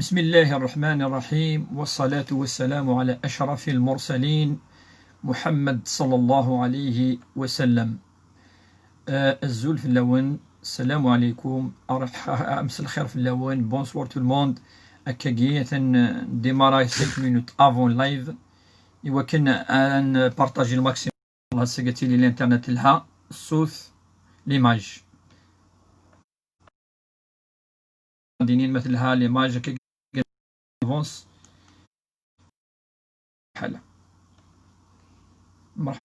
بسم الله الرحمن الرحيم، والصلاة والسلام على أشرف المرسلين محمد صلى الله عليه وسلم. الزول في اللون، السلام عليكم، أمس الخير في اللون، بونسوار تو الموند. أكاكي ديماراي 5 مينوت افون لايف، إوا كنا أن بارطاجي الماكسيموم. الله سقتي لي الانترنت لها الصوت ليماج دينين مثلها ليماج افونس حالة. مرحبا.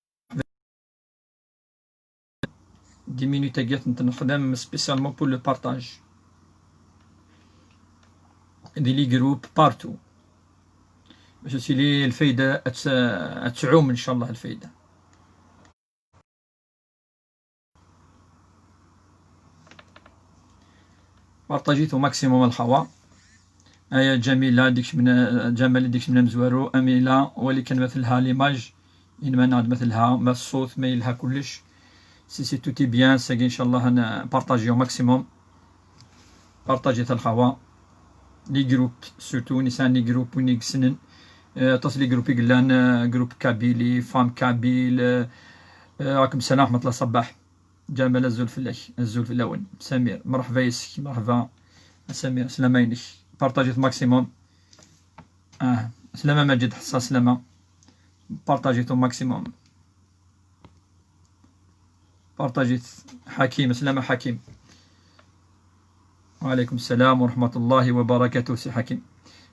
دي مينوتاكيات نخدم سبيسيالمون بور لو بارطاج دي لي جروب بارتو باش تسيلي الفايدة تعوم إن شاء الله الفايدة. بارطاجيتو ماكسيموم الخوا. أيا جميلة ديكش من جمال ديكش من مزوارو أميلة، ولي كان مثلها ليماج إنما نعد مثلها ما الصوت ما يلها كلش. سي توتي بيان ساقي إن شاء الله نبارطاجيو ماكسيموم. بارطاجيت الخوا لي جروب سورتو نسان لي جروب وين يكسنن تصلي جروب يقلان جروب كابيلي فام كابيل. راكم السلام ورحمة الله صباح. جمال الزول في الله، الزول في اللون سمير، مرحبا يسك، مرحبا سمير، سلامة ينك. بارطاجيت ماكسيموم. سلامة مجد حصة، سلامة. بارطاجيتو ماكسيموم. بارطاجيت حكيم، سلامة حكيم. وعليكم السلام ورحمة الله وبركاته سي حكيم.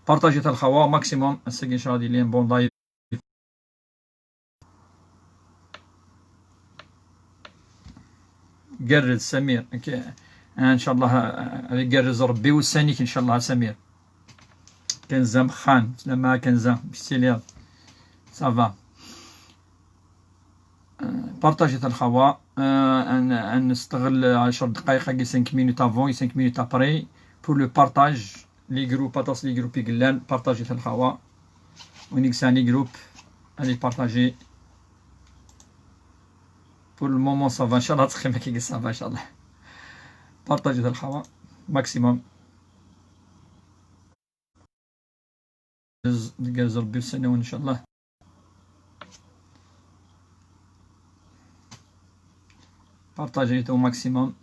بارطاجيت الخوا ماكسيموم. الساقي شادي لين بون لايف. قرز سمير ان شاء الله يقرز ربي والسانيك ان شاء الله سمير. كنزة خان، سلامة كنزة بستيليا صافا. بارطاجيت الخوا. ان نستغل 10 دقائق هاكي 5 مينوت افون 5 مينوت ابري بور لو بارطاج لي جروب باطاس لي جروب يقلان. بارطاجيت الخوا ونيكساني جروب اللي بارطاجي بور المومون صافا ان شاء الله تخيم كي صافا ان شاء الله. بارطاجيت الخوا ماكسيموم. قرز ربي والسنة ان شاء الله. بارطاجيتو ماكسيموم.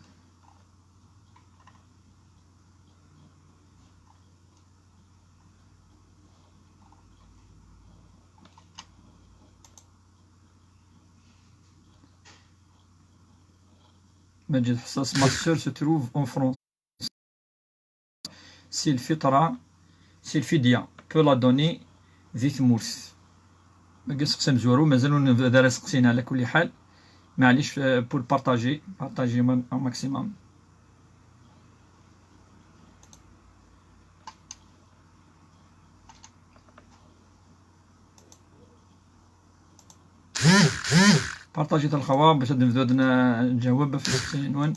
مجد حساس ما سور se trouve en France. Si الفطرة سي الفدية بو لا دوني ذي ثمورث. ماكا سقسا مزورو مازالو دارا سقسينا على كل حال. معليش بور بارطاجي ماكسيموم. بارطاجيت الخوا باش نبداو نجاوب في العنوان.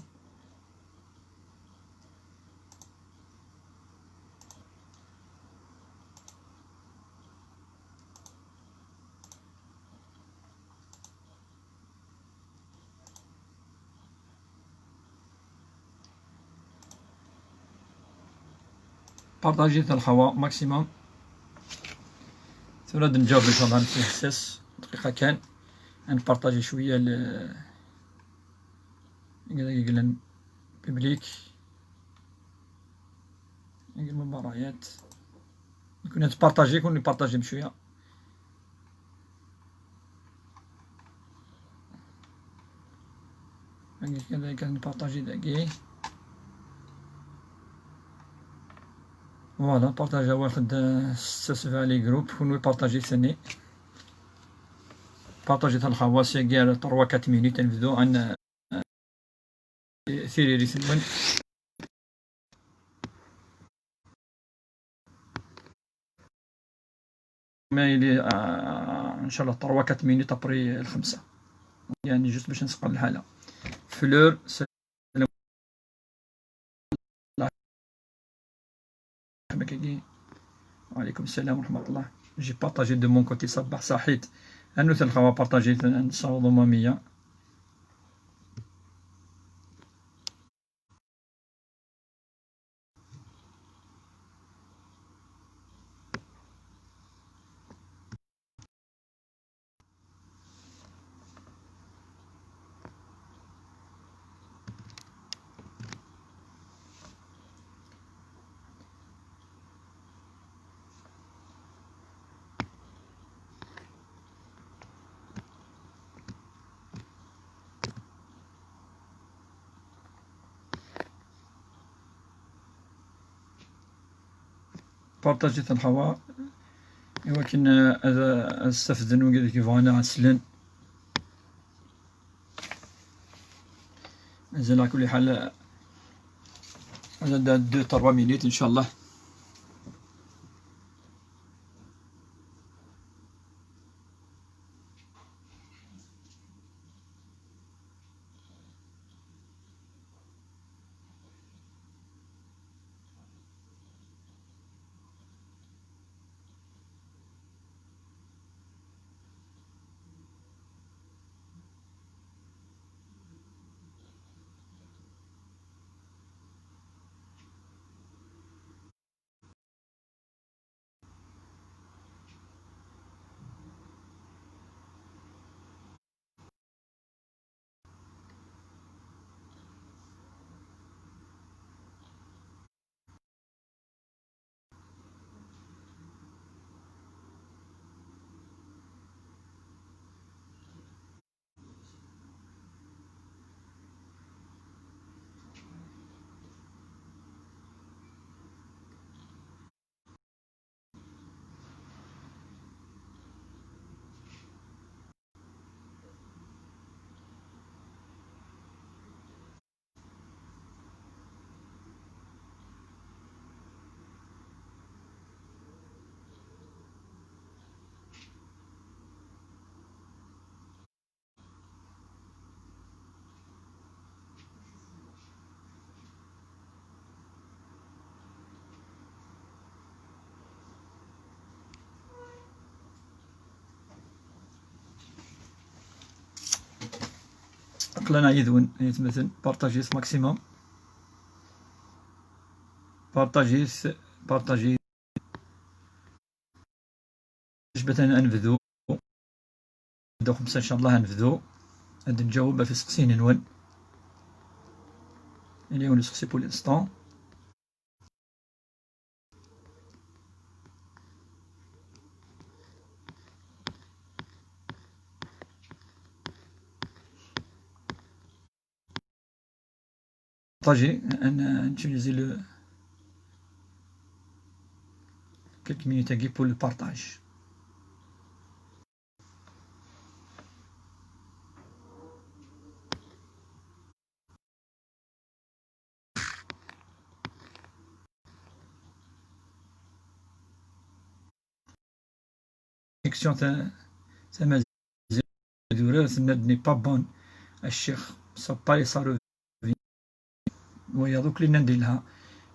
بارطاجيت الخوا ماكسيموم. ثم نجاوب ان شاء الله في حساس دقيقة كان نبارطاجي شوية يقلن بيبليك المباريات كنا تبارطاجي كون نبارطاجي بشوية. كذلك نبارطاجي داكي فوالا. بارطاجا واخد 6 لي جروب كون يبارطاجي ثاني. بارطاجيت الخوا سي كاع 3 4 مينوت نبدو عن ثيري ريثمون. ما يلي ان شاء الله 3 4 مينوت ابري الخمسة، يعني جوست باش نسقل الحالة. فلور وعليكم السلام ورحمة الله. جي بارطاجي دو مون كوتي صباح صحيت انو الخوا بارطاجيت نصاوب ضمامية. بارطاجيت الحوا ولكن هذا استفدن وقال كيف انا عسلن مازال على كل حال هذا 2 3 مينيت ان شاء الله. قلنا يذون يتمثل بارطاجيس ماكسيموم بارطاجيس جبت انا انفذو بدو 5 ان شاء الله انفذو هاد نجاوب في سقسين نون اليوم نسقسي بول انستون بارطاجي ان نتيليزي لو quelques minutes à pour le partage. Connexion ça m'a duré, ça n'est pas bonne. الشيخ صبا لي صار ويا دوك اللي ندير لها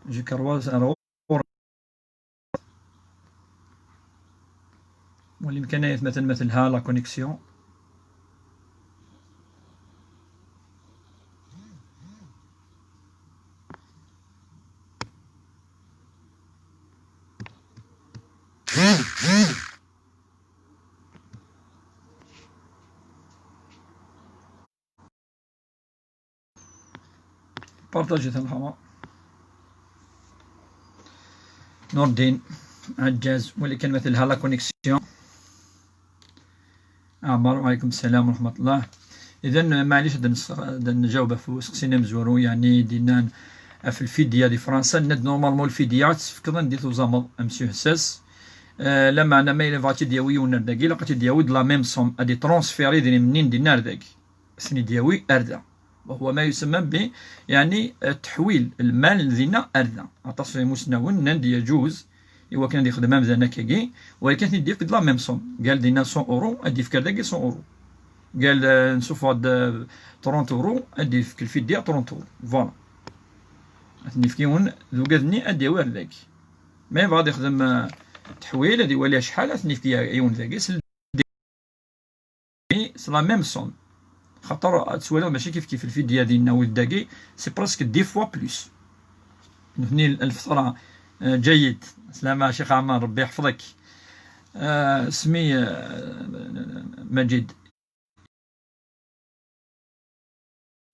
جو كرواز والامكانيات مثلها لا كونيكسيون بارطاجيت الهواء. نور الدين عجاز ولكن مثلها لا كونيكسيون. عمر وعليكم السلام ورحمة الله. إذا معليش نجاوب في سقسينا مزورو يعني دينا في الفيديا دي فرنسا ند نورمالمون الفيديا تفكر ندير زامل مسيو حساس لما انا ما إلا فاتي دياوي ونرداكي لقيت دياوي د لا ميم سوم ادي ترونسفيري ديني منين دي نرداكي سني دياوي اردا وهو ما يسمى ب يعني تحويل المال لدينا اردا اتصل مسنون نند يجوز إوا كان يخدم مزانا كاكي ولكن ندير د لا ميم سوم قال دينا 100 اورو ادي في كرداكي 100 اورو قال نشوف هاد 30 اورو ادي في الفيديا 30 اورو فوالا نفكيون ذوقاتني ادي ورداك ما غادي يخدم تحويل هادي ولا شحال نفكي عيون ذاكي سي لا ميم سون خاطر تسوالو ماشي كيف الفيديا ديالنا ولداكي سي براسك 10 فوا بلوس نفني الفطرة جيد. سلامة شيخ عمار ربي يحفظك. اسمي مجيد.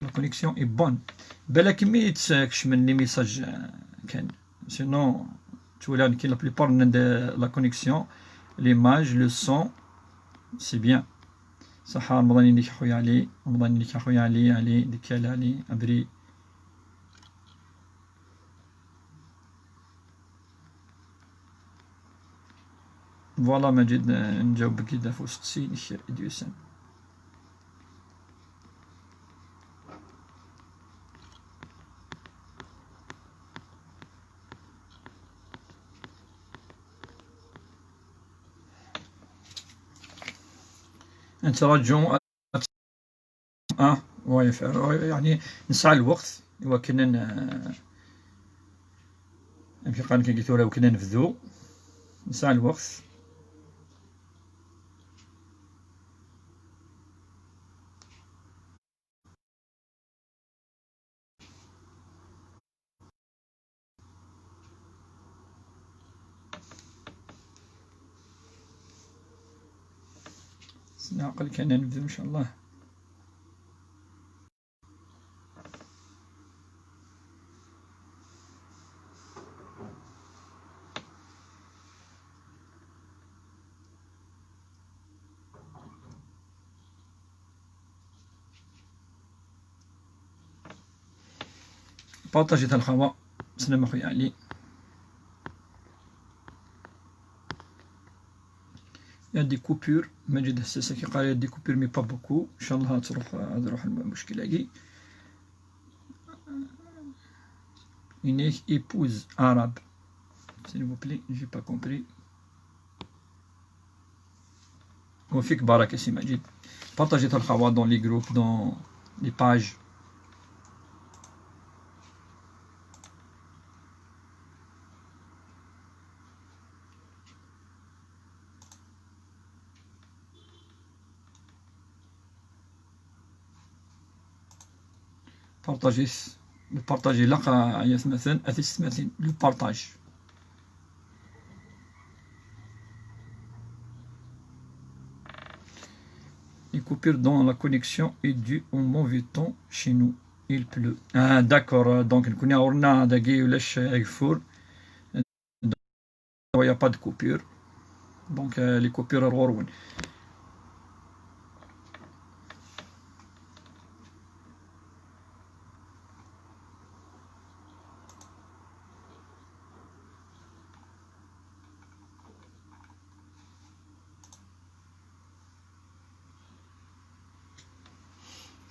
لا كونيكسيون اي بون بالك مي يتساكش من لي ميساج كان سينو تولي كاين لا بليبار لا كونيكسيون ليماج لو سون سي بيان. صحة رمضان يديك خويا علي رمضان يديك خويا علي ديك علي ابري فوالا مجيد، نجاوبك إذا فوست سينيك إديوسن. نترجو يعني نسعى الوقت وكنا نمشي قال كي قلت له وكنا نفذو نسعى الوقت. نعقل كان نبدأ إن شاء الله. بارطاجيت الخوا. سلام أخويا علي. يا دي كوبور مجد حساسة كي قال يا دي كوبور مي با بوكو. إن شاء الله تروح المشكلة هاكي. Une épouse arabe. S'il vous plaît, j'ai pas compris. وفيك بركة سي مجيد. بارطاجيت الخوا dans les groupes, dans les pages. بارطاجي لقى يثمثن أثثمثن لو بارطاج. Les coupures dans la connexion est due au mauvais temps chez nous. Il pleut. Ah d'accord, donc نكون عورنا داكي ولاش يقفور. Il n'y a pas de coupure. Donc les coupures غورون.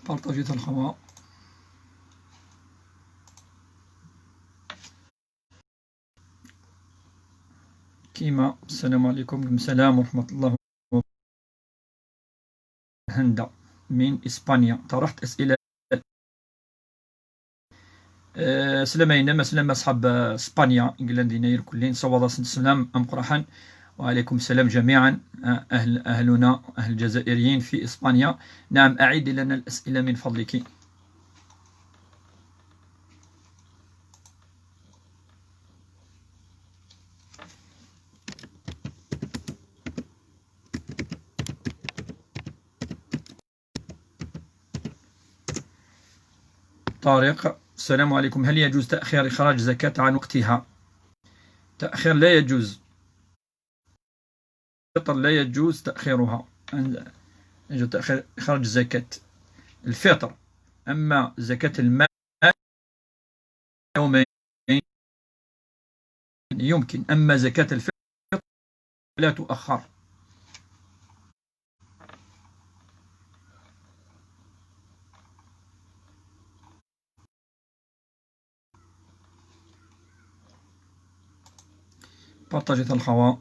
بارطاجيت الخوا. كيما السلام عليكم. السلام ورحمة الله. هندا من إسبانيا طرحت أسئلة. سلامينا مسلم أصحاب إسبانيا إنجلندينا كلين صواب سلام أم قرحا. وعليكم السلام جميعا أهلنا أهل الجزائريين في إسبانيا. نعم أعيد لنا الأسئلة من فضلك. طارق السلام عليكم. هل يجوز تأخير إخراج زكاة عن وقتها؟ تأخير لا يجوز. الفطر لا يجوز تأخيرها. يجوز تأخير إخراج زكاة الفطر. أما زكاة المال يومين يمكن. أما زكاة الفطر لا تؤخر. بارطاجيت الخوا.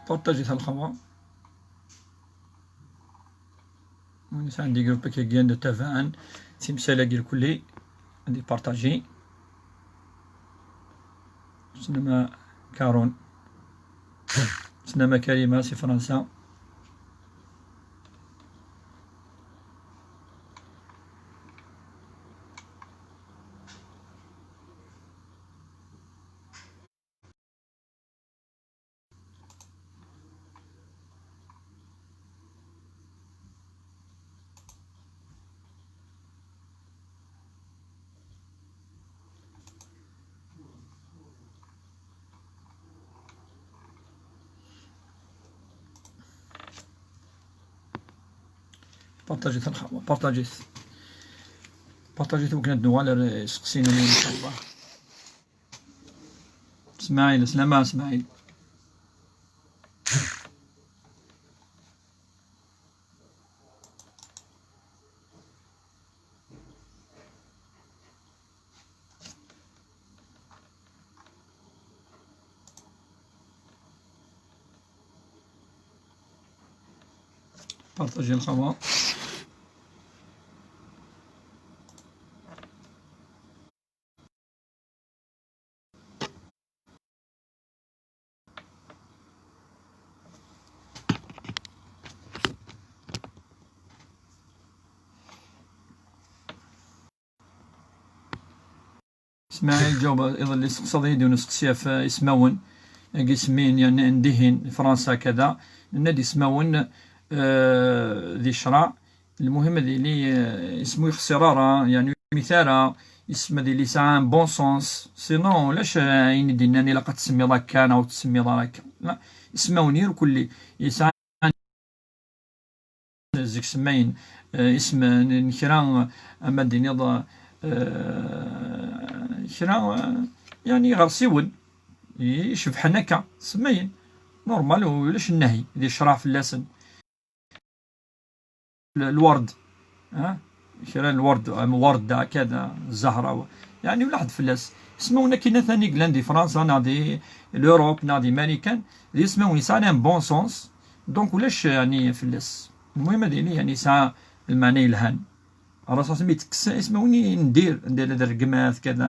بارطاجيت الخوا. ونسا عندي جروب كيان دو تافان تمثال كير كلي عندي بارطاجي. سينما كارون سلامة كريمة سي فرنسا. بارطاجيت الخبر، بارطاجيت وكنا الدوال سقسينا إن شاء الله. اسماعيل سلامة اسماعيل. بارطاجي الخبر. اسماعيل جاوب ايضا اللي سقسا يدون سقسيا في اسماون سمين يعني ندهن فرنسا كذا نادي اسماون ذي شراء. المهم ذي لي اسمو اختصرارا يعني مثالا اسم ذي لي سان بون سونس سينون لاش عين ديناني لا قد تسمي ضاكا او تسمي ضاكا لا اسماونير كل يسعى زيك سماين اسم نكرا اما ديني كرا يعني غير سيون يشبحن هكا سماين نورمال ولاش النهي دي شرع في اللسن الورد كرا الورد وردة كذا الزهرة يعني ولا حد فلاس يسمونا كاين ثاني كلاندي فرنسا نادي لوروب نادي امريكان يسمون يسعى بون سونس دونك ولاش يعني فلاس. المهم هذه يعني ساعة المعنى الهان راسا سميت اسموني ندير هذا الرقمات كذا.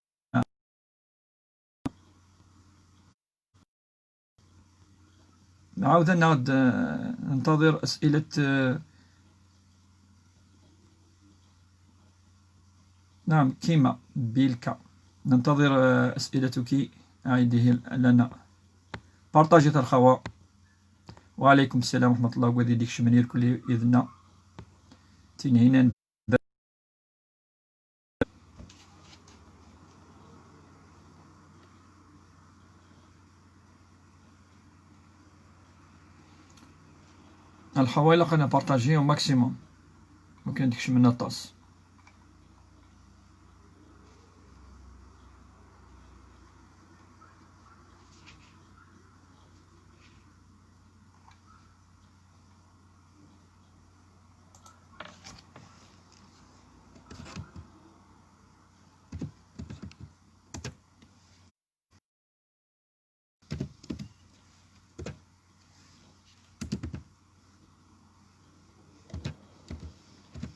عاود نعود ننتظر أسئلة نعم كيما بيلكا ننتظر أسئلتك أعيده لنا. بارطاجيت الخوا. وعليكم السلام ورحمة الله وبركاته. ديك شمنير كل إذنا تنهينا الحوالق أنا بارطاجي au maximum ممكن ديكش منا الطاس.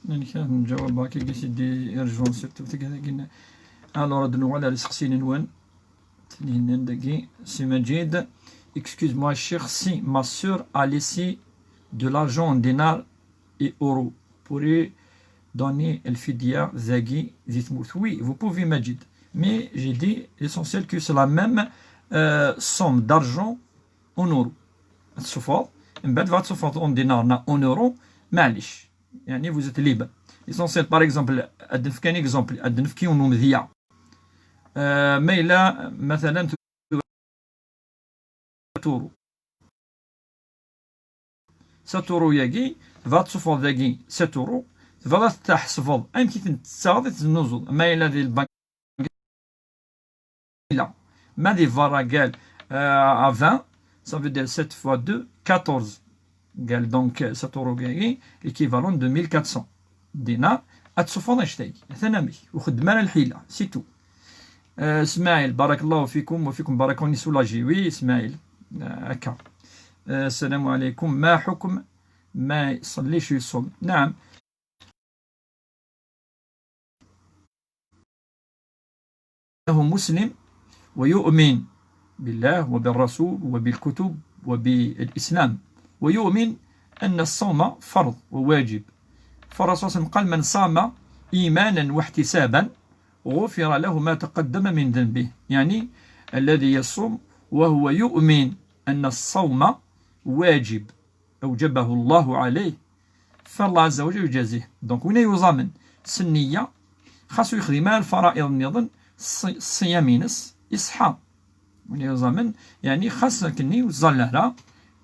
يعني كان نجاوب هاكي كي سيدي يرجعون سيرتو كذا كنا الو رد نوال على سقسين نوان تنين داكي سي مجيد. Excuse-moi cher si ma sœur a laissé de l'argent en dinars et euros pourrait donner el fidia zagi zitmout. Oui, vous pouvez Majid, mais j'ai dit l'essentiel que c'est la même somme d'argent en euros. الصفاض من بعد فات صفاض en dinars en euros معليش يعني vous êtes libre. L'essentiel par exemple أدنف كان exemple أدنف كي ونمذيع ما إلا مثلا تورو ساتورو ياكي فات صفاض ذاكي ساتورو فلا تحسفض أيم كي تنتصاضي تنوزل ما إلا دي البنك لا ما دي فارا قال à 20 ça veut dire 7 fois 2 14 قال دونك ساتورو كاكي l'équivalent de 1400 دينار أتصفض اشتاكي ثنامي وخدمنا الحيلة سي تو. اسماعيل بارك الله فيكم وفيكم باركوني سولاجي. وي اسماعيل هكا. السلام عليكم. ما حكم ما يصليش يصوم؟ نعم له مسلم ويؤمن بالله وبالرسول وبالكتب وبالإسلام، ويؤمن أن الصوم فرض وواجب. فالرسول صلى الله عليه وسلم قال: من صام إيمانا واحتسابا غفر له ما تقدم من ذنبه. يعني الذي يصوم وهو يؤمن أن الصوم واجب أوجبه الله عليه، فالله عز وجل يجازيه. دونك وين يزامن سنية خاصو يخدم الفرائض النظام الصيام ينس يصحى وين يزامن، يعني خاص كني وزالها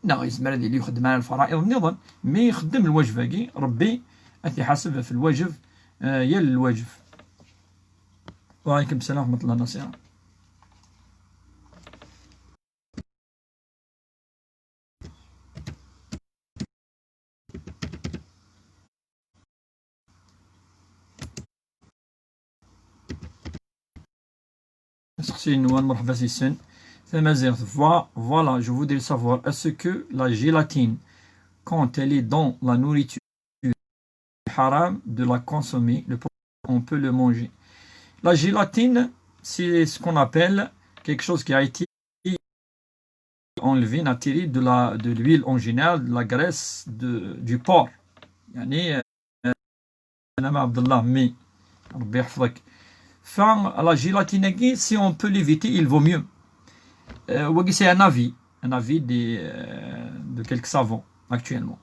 نا يزمر اللي يخدم على الفرائض النظام مي يخدم الواجب كي ربي أثي حاسب في الواجب يل الواجب. وعليكم السلام ورحمة الله النصيرة. Voilà, je voudrais savoir, est-ce que la gélatine, quand elle est dans la nourriture, haram de la consommer, on peut le manger? La gélatine, c'est ce qu'on appelle quelque chose qui a été enlevé, natéré de l'huile en général, de la graisse du porc. يعني أنا عبد الله مي ربي يحفظك. Enfin, la gélatine, si on peut l'éviter, il vaut mieux. C'est un avis de quelques savants actuellement.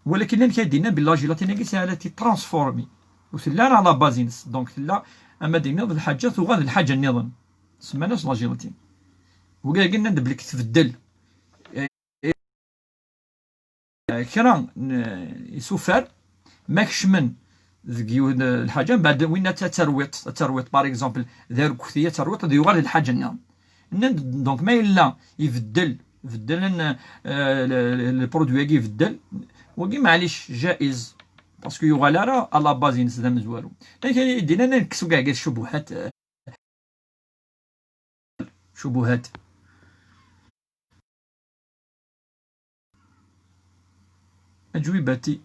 ولكن كيدينا بالله جيلاتين سي التي ترانسفورمي وسلا على بازينس. دونك لا اما دينا الحاجه تغاد الحاجه النظام سماناش لا جيلاتين وكاع قلنا ندبلك تبدل كرا يسوفر ماكش من ذكيود الحاجه بعد وين ترويط باغ اكزومبل دار كثيه ترويط يغال الحاجه النظام. دونك ما الا يبدل البرودوي يبدل وكي معليش جائز باسكو يغال راه على باز ينسدم مزوالو. لكن يدينا نكسو كاع شبهات أجوبتي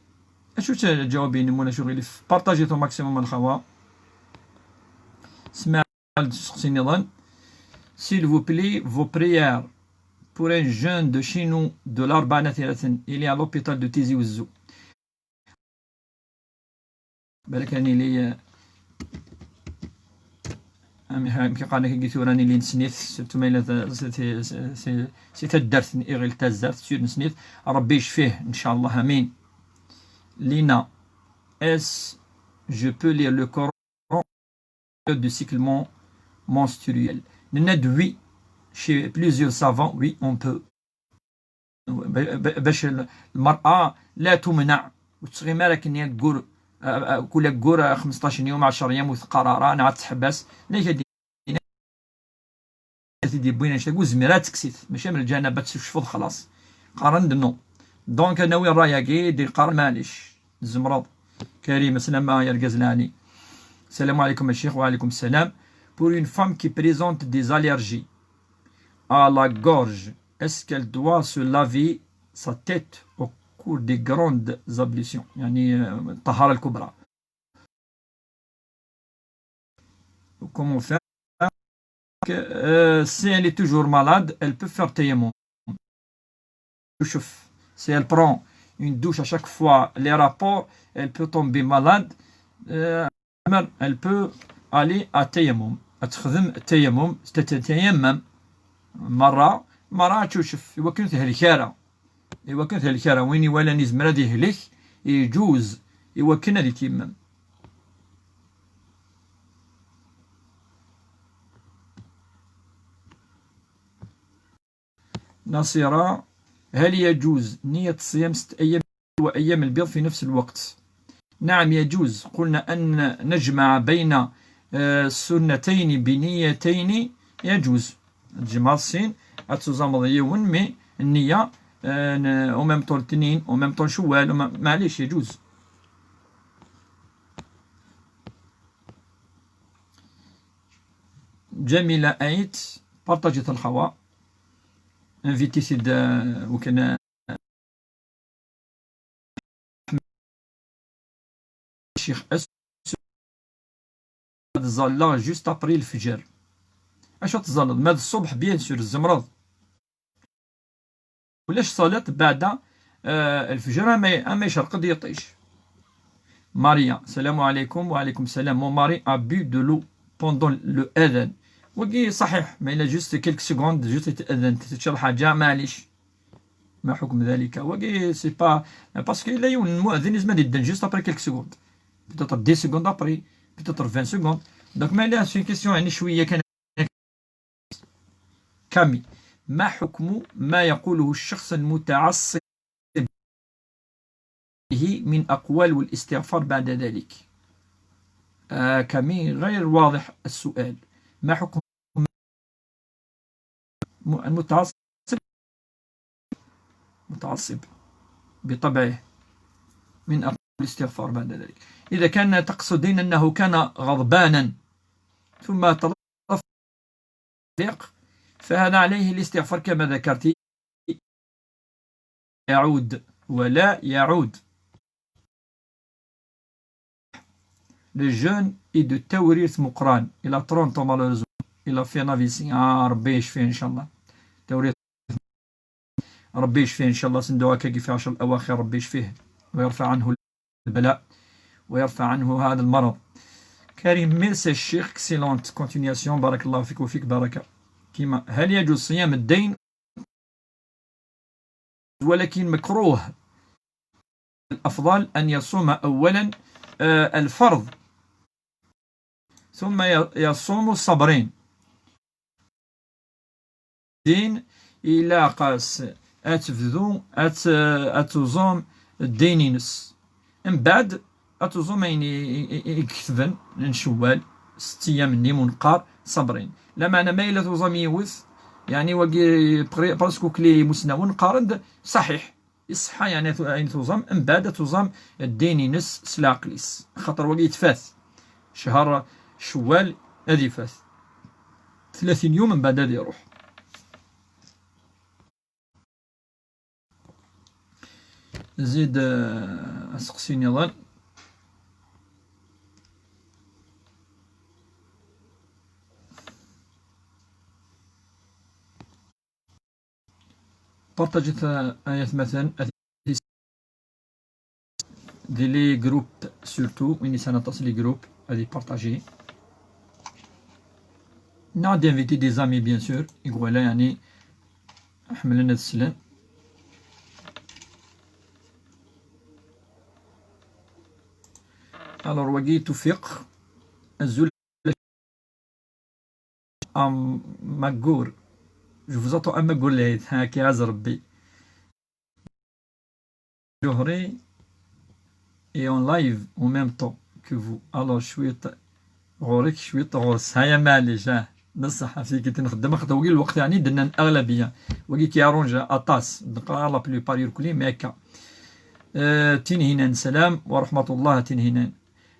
أشو تجاوبيني مولا شغلي بارطاجي تو ماكسيموم الخوا سمع شخصي نظام. S'il vous plaît, vos prières pour un jeune de chez nous de l'Arbana Thiratin, il est à l'hôpital de Tizi Ouzou. بالكاني لي كي قالنا كي قلت راني لي نسنيت سيرتو مايلا سي تدرت ايغيل تازارت سير نسنيت ربي يشفيه ان شاء الله امين. لينا اس جو بو لير لو كوران du cycle menstruel. نند وي chez plusieurs savants oui on peut باش المرأة لا تمنع وتغي مالك انها تقول كل قرا 15 يوم 10 ايام وثقراره انا غتحبس ليش دي بوينا شتاكو زميرات تكسيت ماشي من الجنابه تشفض خلاص قارن دنو. دونك انا وين رايا كي دير قارن معليش الزمرض كريم سلامة يا الغزلاني. السلام عليكم الشيخ. وعليكم السلام. Pour une femme qui présente des allergies à la gorge, est-ce qu'elle doit se laver sa tête au cours des grandes ablutions يعني الطهارة الكبرى؟ Comment faire? Si elle est toujours malade, elle peut faire tayammum. Si elle prend une douche à chaque fois les rapports, elle peut tomber malade. Elle peut aller à tayammum. تخدم التيمم تتيمم مرة تشوف إوا كنت هلكارة وين ولا نزمر هادي هلك يجوز إوا كنا دي تيمم. نصيرة هل يجوز نية صيام 6 أيام وأيام البيض في نفس الوقت؟ نعم يجوز. قلنا أن نجمع بين سنتين بنيتين يجوز. تجمع الصين أتزامض يوم مي النية أو ميم طول الاثنين أو ميم طول شوال معليش يجوز. جميلة أيت بارطاجت الخوا انفيتي سيد وكان الشيخ الزالة جوست أبري الفجر اش تزلط ماذا الصبح بيان سور الزمرض ولاش صلاة بعد الفجر اما يشرق يطيش. ماريا السلام عليكم. وعليكم السلام. مون ماري ا بو دو لو بوندون لو اذان. وكي صحيح ما الا جوست كيلك سكوند جوست تأذن تشرب حاجة معليش ما حكم ذلك. وكي سي با باسكو لا يون المؤذن لازم يدن جوست ابري كيلك سكوند بتاتر 10 سكوند ابري بتاتر 20 سكوند. دونك ما لا سي كيسيون يعني شوية كان. كامي ما حكم ما يقوله الشخص المتعصب من أقوال والاستغفار بعد ذلك؟ كامي غير واضح السؤال. ما حكم المتعصب متعصب بطبعه من أقوال الاستغفار بعد ذلك؟ إذا كان تقصدين أنه كان غضبانا ثم تلطف فهذا عليه الاستغفار كما ذكرت يعود ولا يعود. لو جون اي دو توريث مقران الى طرونتو مالوريزمون الى فينا فيسي ربي يشفيه ان شاء الله. توريث ربي يشفيه ان شاء الله. سندوها كي في 10 الاواخر ربي يشفيه ويرفع عنه البلاء ويرفع عنه هذا المرض. كريم ميرسي الشيخ اكسيلونت كونتينياسيون بارك الله فيك وفيك بركه. كيما هل يجوز صيام الدين ولكن مكروه الأفضل أن يصوم أولا الفرض ثم يصوم الصبرين دين إلى قاس أتفذو أتوزوم الدينينس من بعد أتوزوم يكتبن نشوال 6 أيام مني منقار صبرين. لا معنى ما إلا توزوم يوث يعني وقي برسكو كلي مسنون قارند صحيح يصحى يعني توزم من بعد توزم الدينينس سلاقليس خاطر وقي يتفاث شهر شوال هذي فاث 30 يوم من بعد هذا يروح. زيد أسقسيني ظن بارطاجت آيات مثلا دي لي جروب سورتو وين سنتصل لي جروب هذه بارطاجي نعم دينفيتي دي زامي بيان سور يقول يعني احمل لنا السلام. الور وقي توفيق الزول ماكور جو vous entends un magoulet كي عز ربي جوهري et en live en même temps que vous. alors شوية غوريك شوية غوص هيا معليش بصح فيك تنخدم خاطر وقي الوقت يعني درنا الأغلبية وقي كيارونجا أطاس نقرا لا بلوبار يركلي ماكا. تنهينان سلام ورحمة الله. تنهينان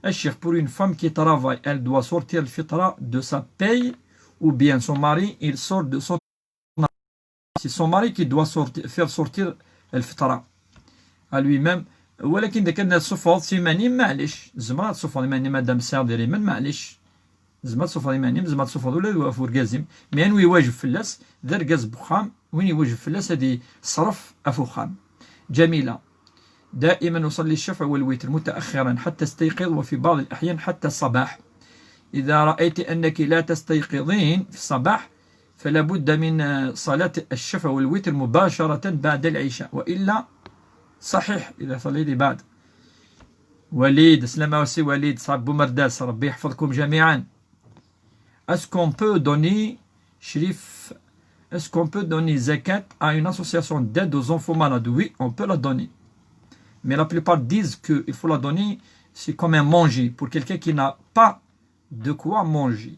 الشيخ pour une femme qui travaille elle doit sortir le fitra de sa paye ou bien son mari il sort de son. C'est son mari qui doit faire sortir الفطرة à lui-même. ولكن إذا كان الصفر سيماني معليش زمرات صفر يماني مادام ساعة ديال من معليش زمرات صفر يماني زمرات صفر ولا يوافور قازم مين ويواجب فلاس دار قاز بخام وين يواجب فلاس هذه صرف أفخام. جميلة دائما أصلي الشفع والوتر متأخرا حتى استيقظ وفي بعض الأحيان حتى الصباح. إذا رأيت أنك لا تستيقظين في الصباح فلا بد من صلاة الشفع والوتر مباشرة بعد العشاء وإلا صحيح إذا صليتي بعد. وليد سلامة وسي وليد صاحب بومرداس ربي يحفظكم جميعا. Est-ce qu'on peut donner Chérif, est-ce qu'on peut donner zakat à une association d'aide aux enfants malades? Oui, on peut la donner. Mais la plupart disent qu'il faut la donner, c'est comme un manger pour quelqu'un qui n'a pas de quoi manger.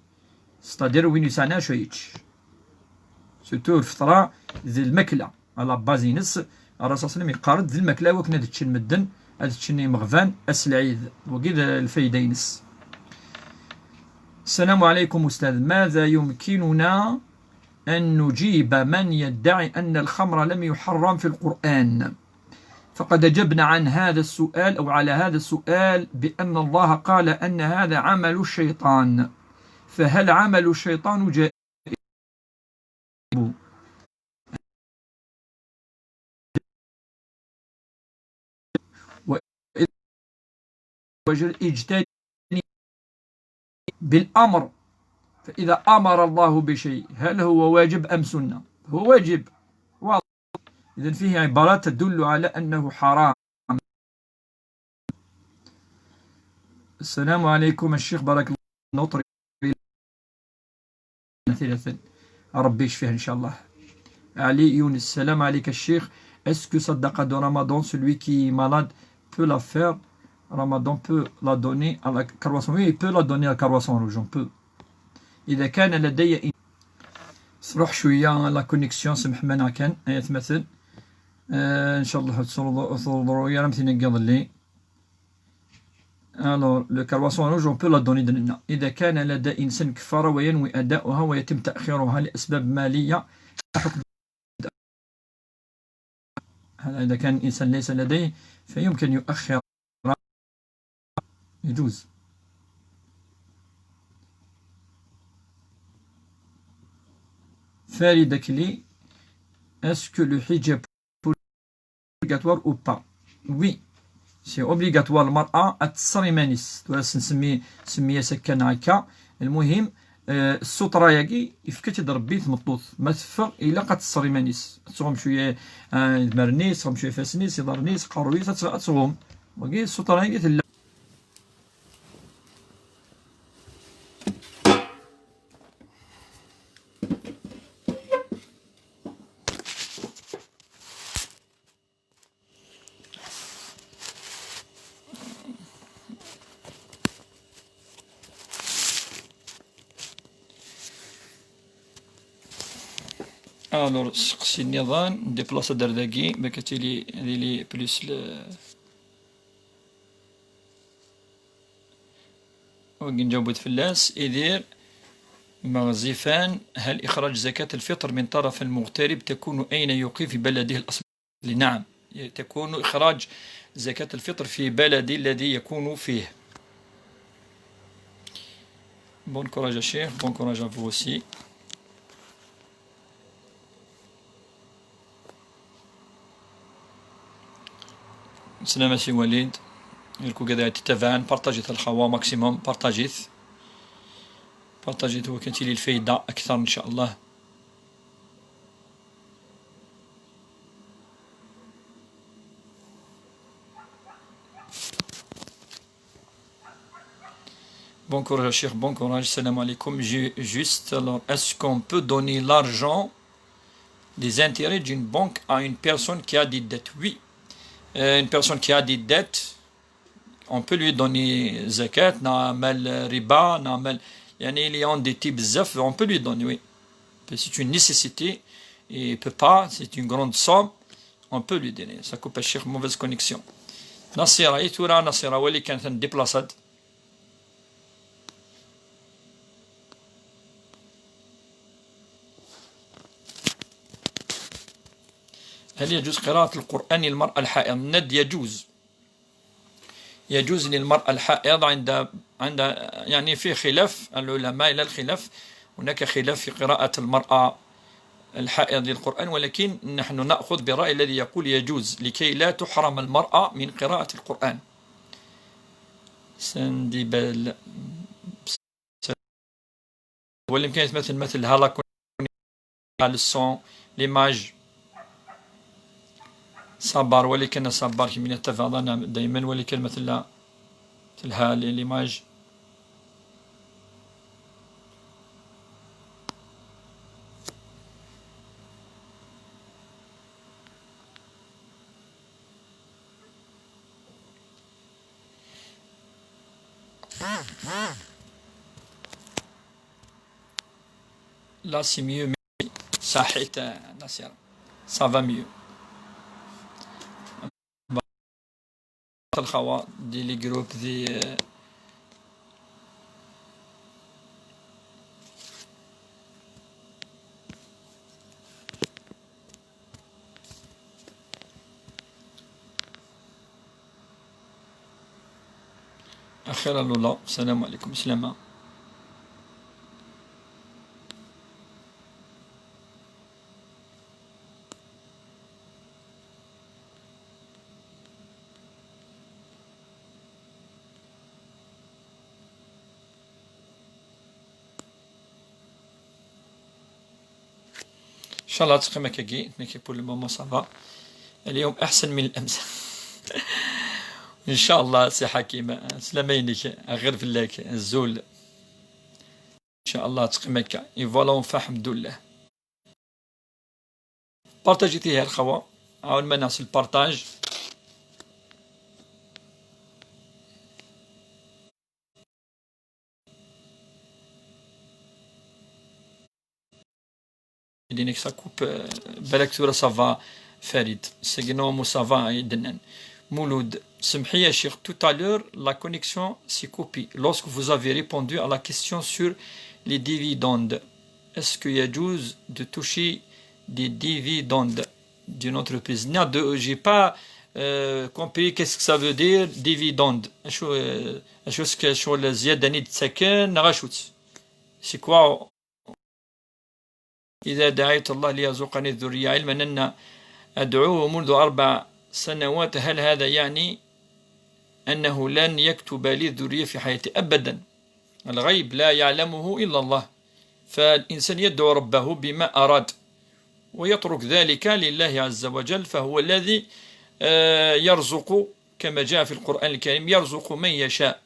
C'est-à-dire وين يسانا شويتش. سورتو الفطرة ذي الماكلة على بازينس الرسول صلى الله عليه وسلم يقارد ذي الماكلة وكنا تشن مدن هذا تشني مغفان السلعيد وكذا الفايدينس. السلام عليكم أستاذ، ماذا يمكننا أن نجيب من يدعي أن الخمر لم يحرم في القرآن؟ فقد أجبنا عن هذا السؤال أو على هذا السؤال بأن الله قال أن هذا عمل الشيطان، فهل عمل الشيطان جائز؟ وجل اجتنب بالأمر. فإذا أمر الله بشيء هل هو واجب أم سنة؟ هو واجب. إذن فيه عبارات تدل على أنه حرام. السلام عليكم الشيخ، بارك الله نطري ثلاثا ربي يشفيه إن شاء الله. Ali Younes, salam alaikum Cheikh. Est-ce que Sadaqa de Ramadan, celui qui est malade, peut la faire? Ramadan peut la donner à la Carroisson. Oui, il peut la donner à la Carroisson rouge, on peut. إذا كان لدي صروح شوية لا كونيكسيون، سمح لنا كان آيات مثل إن شاء الله تصوروا يا رمتي نقض لي. Alors, le carboisson rouge, on peut la donner دنيا. إذا كان لدى إنسان كفارة وينوي أداؤها ويتم تأخيرها لأسباب مالية، هذا إذا كان الإنسان ليس لديه فيمكن يؤخر، يجوز. Farid Akli, est-ce que le hijab est obligatoire ou pas? Oui, c'est obligatoire. المرأة أتصرمانيس تولاس نسمي سمية سكان هكا. المهم السطرة ياكي يفكت يضربي ثمطوط ما تفر إلا قد تصرمانيس تصوم شوية مرنيس، تصوم شوية فاسنيس، يضرنيس قرويس تصوم وكي السطرة ياكي تلا. الوغ سقسي النظام دي بلاصة درداكي باكتيلي هذي لي بلوس وكي نجاوبو فلاس يدير مغزفان. هل إخراج زكاة الفطر من طرف المغترب تكون أين يقيم في بلده الأصل؟ نعم، تكون إخراج زكاة الفطر في بلد الذي يكون فيه. بون كوراج الشيخ، بون كوراج à vous aussi. سلام سي وليد، يلكو كذا تتابعان بارطاجيت الخوا ماكسيموم، بارطاجيت هو كانت لي الفايدة أكثر إن شاء الله. Bon courage, Cheikh, bon courage, salam alaikum. Juste, alors, est-ce qu'on peut donner l'argent des intérêts d'une banque à une personne qui a des dettes? Oui. Une personne qui a des dettes, on peut lui donner zakat, na'amal riba, na'amal. Il y a des types zaf, on peut lui donner, oui. C'est une nécessité, et il ne peut pas, c'est une grande somme, on peut lui donner. Ça coupe à Cheikh, mauvaise connexion. Nasira, et tout là, Nasira, oui, qui est déplacé. هل يجوز قراءة القرآن للمرأة الحائض؟ ند يجوز للمرأة الحائض عند يعني في خلاف العلماء إلى الخلاف. هناك خلاف في قراءة المرأة الحائض للقرآن، ولكن نحن نأخذ بالرأي الذي يقول يجوز لكي لا تحرم المرأة من قراءة القرآن. سندبال والإمكانيات مثل هالا الصون ليماج صبر، ولكن صبر من يتفاضل دائما، ولكن مثل ليماج. Là c'est mieux, mais صحيت ناصر ça va mieux. الخوا دي لي جروب دي أخيرا لولا. السلام عليكم، سلامة. شاء الله تقيمك كي ميكي بور لو مومون صافا. اليوم أحسن من الأمس. إن شاء الله سي حكيم سلامينك غير في الله الزول. إن شاء الله تقيمك فوالا فالحمد لله. بارتاجيتي الخوا عاود ما نعس البارتاج. يدينك سا كوب بالك ثورة صافا فريد سيغنوم صافا يدنن مولود سمحي يا شيخ tout à l'heure la connexion s'est coupée lorsque vous avez répondu à la question sur les dividendes. Est-ce qu'il يجوز de toucher des dividendes d'une entreprise? Non, j'ai pas compris qu'est-ce que ça veut dire dividende. شو الزيادة نيت سكن غشوت c'est quoi؟ إذا دعيت الله ليرزقني الذرية علما أن أدعوه منذ 4 سنوات هل هذا يعني أنه لن يكتب لي الذرية في حياتي؟ أبدا، الغيب لا يعلمه إلا الله، فالإنسان يدعو ربه بما أراد ويترك ذلك لله عز وجل، فهو الذي يرزق كما جاء في القرآن الكريم يرزق من يشاء.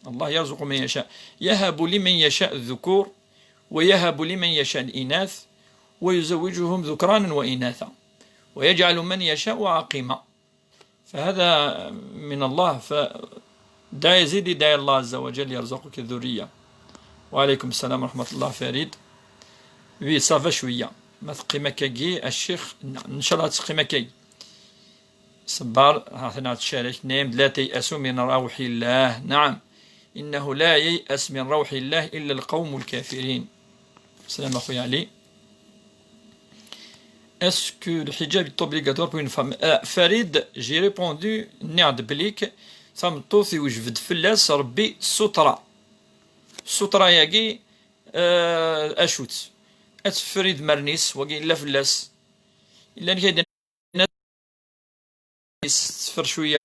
الله يرزق من يشاء، يهب لمن يشاء الذكور ويهب لمن يشاء الإناث ويزوجهم ذكرانا وإناثا ويجعل من يشاء عقيما، فهذا من الله. فدعي يزيد دعي الله عز وجل يرزقك الذرية. وعليكم السلام ورحمة الله فريد. وي صافا شوية ما تقيمكي الشيخ إن شاء الله تقيمكي صبار هاثنا تشارك نيم لا تيأسوا من روح الله. نعم إنه لا ييأس من روح الله إلا القوم الكافرين. Salam أخوي علي. Est-ce que le hijab est obligatoire pour une femme? Farid, j'ai répondu نعد بليك ثمطوثي وجبد فلاس ربي سترة سترة ياقي أشوت أتفريد مرنيس وقي إلا فلاس إلا نكيد تفر شوية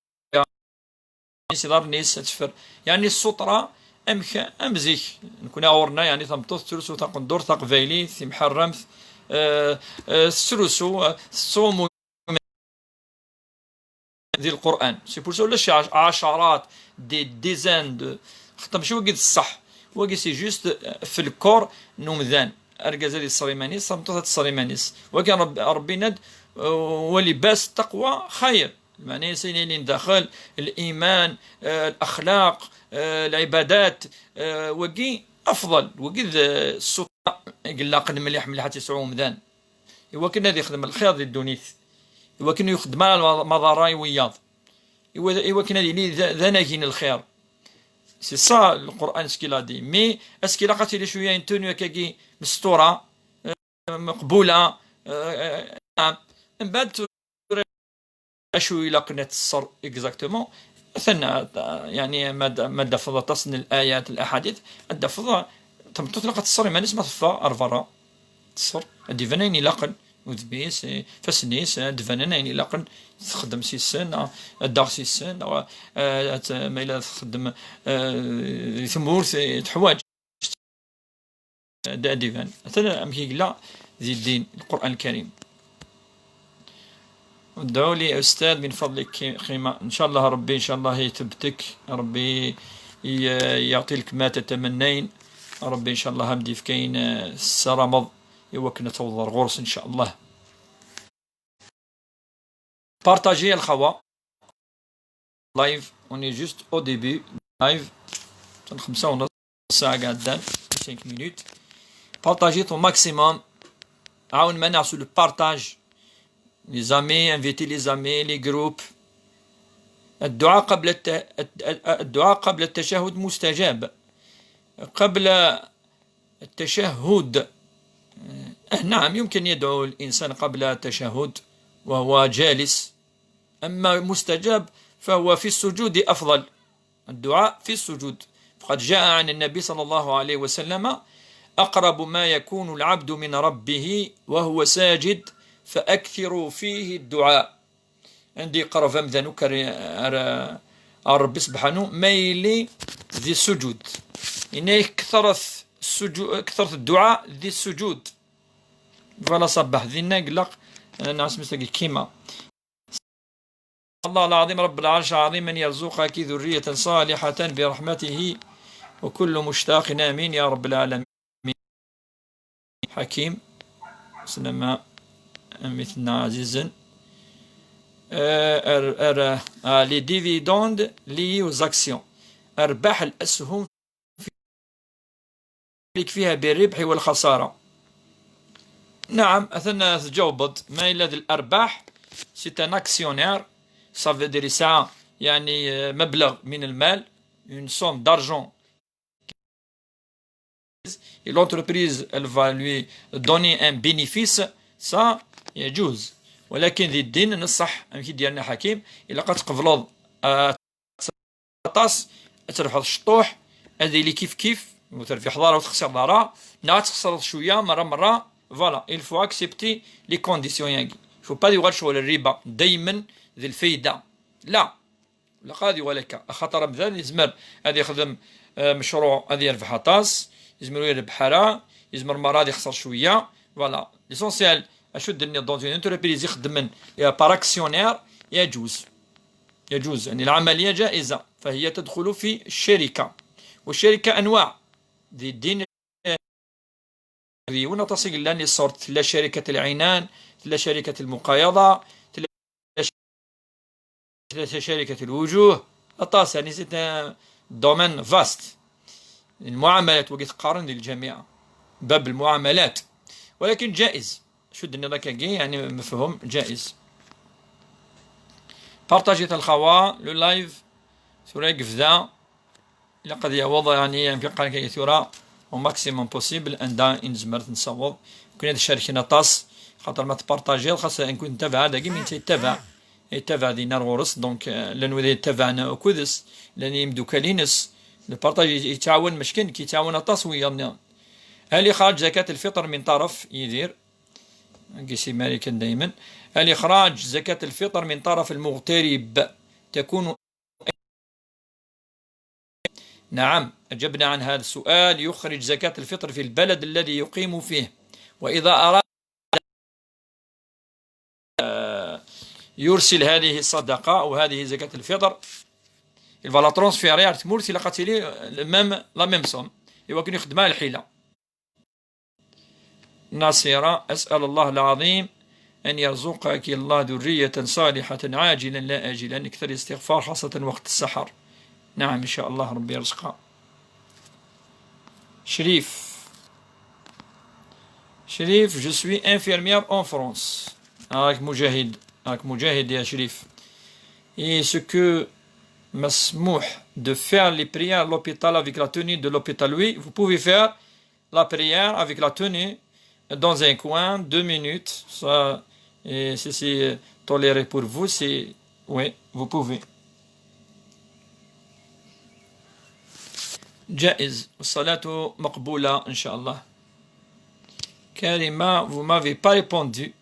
يصدر نيس أتفر يعني السطرة أمخا أمزيك نكون أورنا يعني ثمطوث ترسو تقندور تقفيلي ثم حرمث السلسو الصوم ذي القرآن سي بور سو لاش عشرات دي ديزان دو خاطر ماشي وقيت الصح وقيت سي جوست في الكور نومذان أرجازالي الصريمانيس صمتوثة الصريمانيس وكان ربي ند ولباس التقوى خير معناه سينين داخل الإيمان الأخلاق العبادات وقي أفضل وقي السلطة قل لاقن مليح مليح تسعو مذان إوا كنا يخدم الخير ديال الدونيث إوا كنا يخدم مضاراي وياض إوا كنا ذناكين الخير سي صا القرآن سكيلا دي مي اسكيلا قاتلي شوية انتونيو كاكي مستورة مقبولة من بعد أشو إلا كنا تصر إكزاكتومون مثلا يعني مادة فضة تصن الآيات الأحاديث مادة فضة تم تطلق تصر ما نسمع فا أرفرا تصر ديفنين لقن وذبيس فسنيس دفنين لقن تخدم سيسن الدار سيسن ما إلا تخدم ثمور تحواج ديفان مثلا أمكي لا ذي الدين القرآن الكريم. ادعوا لي أستاذ من فضلك خيمة إن شاء الله ربي إن شاء الله يثبتك ربي يعطي لك ما تتمنين ربي إن شاء الله همدي في كاين السرمض يوكنا توضر غرس إن شاء الله. بارتاجي الخوا لايف اوني جوست او ديبي لايف 5 ساعة قاعدين 5 minutes. بارتاجي au maximum عاون مانع sur le partage les amis inviter les amis les groupes. الدعاء قبل التشهد مستجاب. قبل التشهد نعم يمكن يدعو الإنسان قبل التشهد وهو جالس، أما مستجاب فهو في السجود أفضل. الدعاء في السجود فقد جاء عن النبي صلى الله عليه وسلم أقرب ما يكون العبد من ربه وهو ساجد فأكثروا فيه الدعاء. عندي قرب أمذا نكر ربي سبحانه ميلي ذي السجود إنه كثرت الدعاء ذي السجود فوالا صبح ذينا قلق ناس مستقي كيما الله العظيم رب العرش العظيم أن يرزقك ذرية صالحة برحمته وكل مشتاق آمين يا رب العالمين. حكيم سلام مثلنا عزيزا. لي ديفيدوند لي وزاكسيون، أرباح الأسهم فيها بالربح والخسارة. نعم أثناء تجاوبت ما إلا الأرباح سي ان أكسيونير ça veut dire ça يعني مبلغ من المال une somme d'argent et l'entreprise elle va lui donner un bénéfice ça يجوز. ولكن ذي الدين نصح كي ديالنا حكيم إلا قد تقفلض طاس تربح الشطوح هذه اللي كيف وتربي حضاره وتخسر دارها تخسر شويه مره فوالا il faut accepter les conditions ياكي faut pas يغال شغل الربا دايما ذي الفايده لا قاضي ولك خاطر مثلا يزمر هذا يخدم مشروع هذا يربح طاس يزمر يربح راه يزمر مرة يخسر شويه فوالا ليسونسيال اشد اني دون اون انتربريز يخدم من بار اكسيونير يجوز يعني العمليه جائزه فهي تدخل في الشركه والشركه انواع ذي الدين ونا تصل لاني صورت لا شركه العنان لا شركه المقايضه لا شركه الوجوه الطاس يعني سيت دومين فاست المعاملات وقت قارن للجميع باب المعاملات ولكن جائز شد ان ذاك يعني مفهوم جائز. بارطاجيت الخوا لو لايف ثورا قفزا الى قد يوضع يعني في قال كي ثورا او ماكسيموم بوسيبل ان نزمر نصوض كنا شاركنا طاس خاطر ما تبارطاجي خاصة ان كنت تابع هذا كيما يتابع دينار غورس دونك لانه اذا يتابعنا كودس لان يمدو كالينس البارطاج يتعاون مشكن كي يتعاون طاس ويا هل إخراج زكاة الفطر من طرف يدير قيسي مالكا دائما هل إخراج زكاة الفطر من طرف المغترب تكون نعم أجبنا عن هذا السؤال يخرج زكاة الفطر في البلد الذي يقيم فيه وإذا أراد يرسل هذه الصدقة أو هذه زكاة الفطر il va la transférer à تمور إلى قتيلي لا ميم سوم يمكن يخدمها الحيلة. ناصرة أسأل الله العظيم أن يرزقك الله ذرية صالحة عاجلا لا آجلا نكثر الاستغفار خاصة وقت السحر. نعم إن شاء الله ربي يرزقها. شريف je suis infirmière en France. avec مجاهد يا شريف. Et ce que مسموح de faire les prières à l'hôpital avec la tenue de l'hôpital, oui, vous pouvez faire la prière avec la tenue dans un coin, 2 minutes, ça, et si c'est toléré pour vous, c'est, oui, vous pouvez. جائز والصلاة مقبولة إن شاء الله. Karima, vous m'avez pas répondu.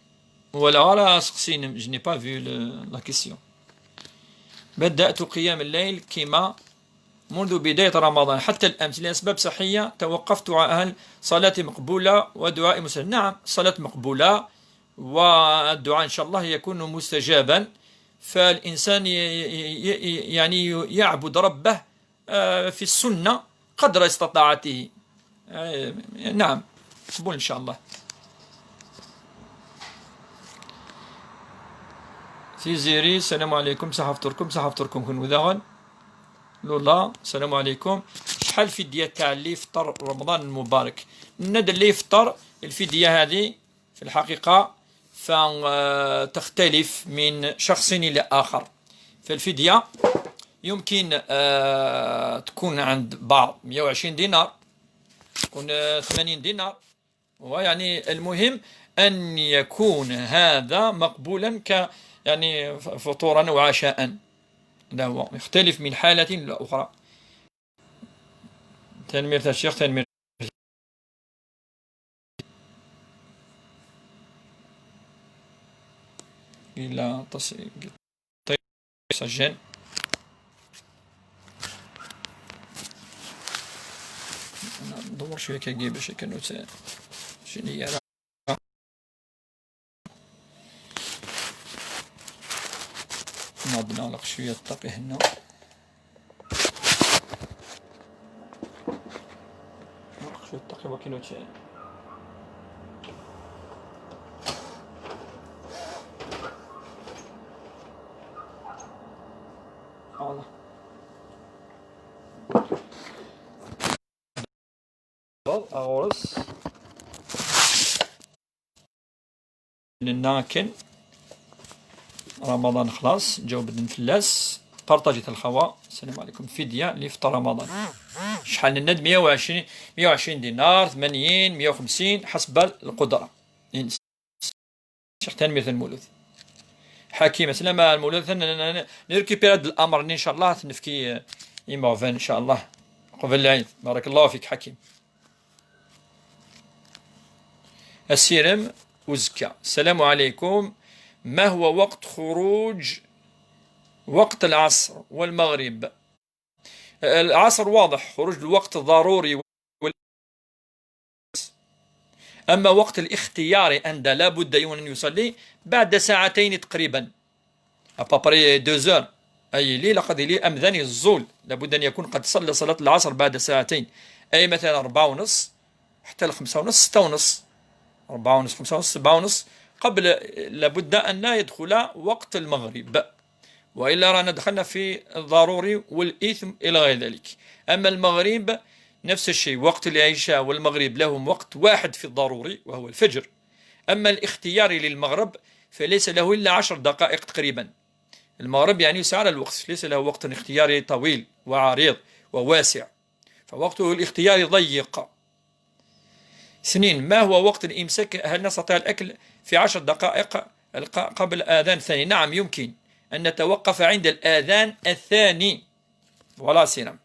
Voilà, je n'ai pas vu la question. بدأت قيام الليل كما منذ بداية رمضان حتى الأمس لأسباب صحية توقفت عن صلاة مقبولة ودعاء مستجاب. نعم صلاة مقبولة والدعاء إن شاء الله يكون مستجابا فالإنسان يعني يعبد ربه في السنة قدر استطاعته. نعم قبول إن شاء الله. في زيري السلام عليكم صحفتركم كن وذاغن لولا السلام عليكم. شحال الفدية تاع اللي يفطر رمضان المبارك؟ ندى اللي يفطر الفدية هذه في الحقيقة فتختلف من شخص إلى آخر. فالفدية يمكن تكون عند بعض 120 دينار تكون 80 دينار ويعني المهم أن يكون هذا مقبولا ك يعني فطورا وعشاء. لا هو يختلف من حالة إلى أخرى. تنمير الشيخ تنمير إلى سجن ندور شوية كي باش كانوا شنو نعود نغلق شوية الطاقة هنا. نغلق شوية الطاقة وكينو تشاي. فوالا. أغرس لكن رمضان خلاص جاو بد نفلاس. بارطاجيت الخوا. السلام عليكم. فدية لإفطار رمضان. شحال الند؟ 120 دينار، 80، 150 حسب القدرة. شيخ تنمية المولود حكيم سلام المولود نركبي هذا الأمر إن شاء الله تنفكي يمغفن إن شاء الله قبل العيد. بارك الله فيك حكيم. السيرم والزكاة. السلام عليكم. ما هو وقت خروج وقت العصر والمغرب؟ العصر واضح، خروج الوقت ضروري. أما وقت الاختيار عند لابد أن يصلي بعد ساعتين تقريبا، أبابري 2 أي لي لقد لي أمذني الزول، لابد أن يكون قد صلى صلاة العصر بعد ساعتين، أي مثلا 4:30 حتى 5:30 6:30 4:30 5:30 7:30 قبل، لابد أن لا يدخل وقت المغرب، وإلا رانا دخلنا في الضروري والإثم إلى غير ذلك. أما المغرب نفس الشيء، وقت العشاء والمغرب لهم وقت واحد في الضروري وهو الفجر. أما الاختياري للمغرب فليس له إلا 10 دقائق تقريبا. المغرب يعني ساعة الوقت، ليس له وقت اختياري طويل وعريض وواسع، فوقته الاختياري ضيق. 2. ما هو وقت الإمساك؟ هل نستطيع الأكل في 10 دقائق قبل الآذان الثاني؟ نعم يمكن أن نتوقف عند الآذان الثاني. ولا سينم.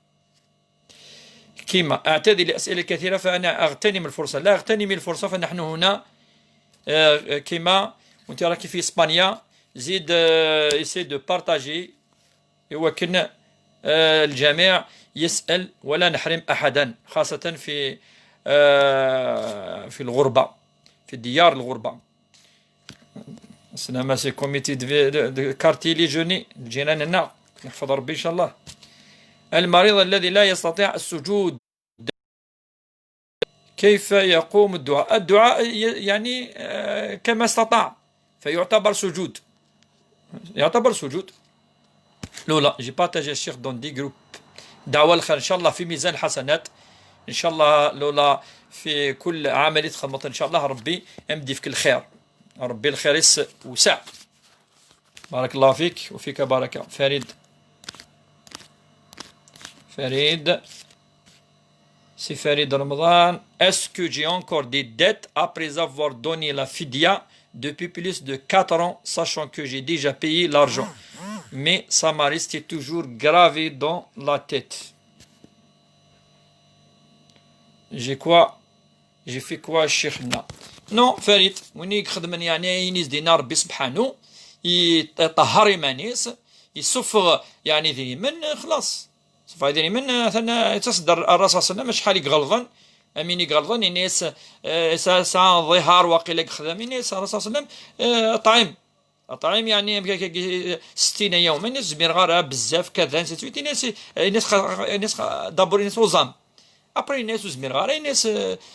كما أعتذر لأسئلة كثيرة فأنا أغتنم الفرصة، لا أغتنم الفرصة فنحن هنا كما وانت راكي في إسبانيا زيد يسي دو بارتاجي، يوكلنا الجميع يسأل ولا نحرم أحدا، خاصة في الغربة، في ديار الغربة. السلام سي كوميتي دو كارتي لي جوني جيراننا يحفظ ربي إن شاء الله. المريض الذي لا يستطيع السجود كيف يقوم الدعاء؟ الدعاء يعني كما استطاع فيعتبر سجود، يعتبر سجود. لولا جي بارتاجي الشيخ دون دي جروب دعوة الخير إن شاء الله في ميزان الحسنات إن شاء الله. لولا في كل عملية خدمة إن شاء الله ربي يمدي فيك الخير، ربي الخير وسع. بارك الله فيك وفيك بركة. فريد c'est Farid Ramadan. Est-ce que j'ai encore des dettes après avoir donné la fidia depuis plus de 4 ans, sachant que j'ai déjà payé l'argent, mais ça m'a resté toujours gravé dans la tête. J'ai fait quoi, Cheikhna? Non, Farid, ونيك خدمن يعني ينيز دينار ربي سبحانه يطهر يمانيس يصفغ يعني ذي من خلاص فايديني من ثنا تصدر الرسول صلى الله عليه وسلم شحال يغلظن امين يغلظن الناس ساعة ظهار واقيلا خدام الناس الرسول صلى الله عليه وسلم طعيم يعني 60 يوما الناس زمير غارة بزاف كذا الناس دابور الناس وزام ابري الناس وزمير غارة الناس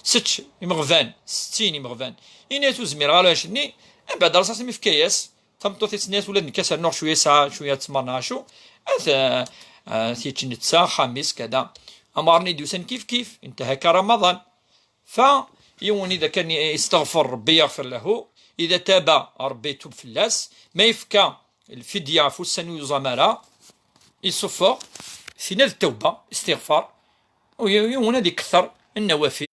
ستش يمغفان 60 يمغفان الناس وزمير غارة شني بعد الرسول صلى الله عليه وسلم في كياس تمطوث الناس ولا نكسر نوع شوية ساعة شوية تسمرناشو هذا ثيتش نتسا خميس كذا أمرني دوسن كيف انتهك رمضان. فيون إذا كان يستغفر ربي يغفر له، إذا تاب ربي يتوب فلاس، ما يفكى الفدية فوسن وزمارة يصفر سنة التوبة استغفار، ويون هذا يكثر النوافل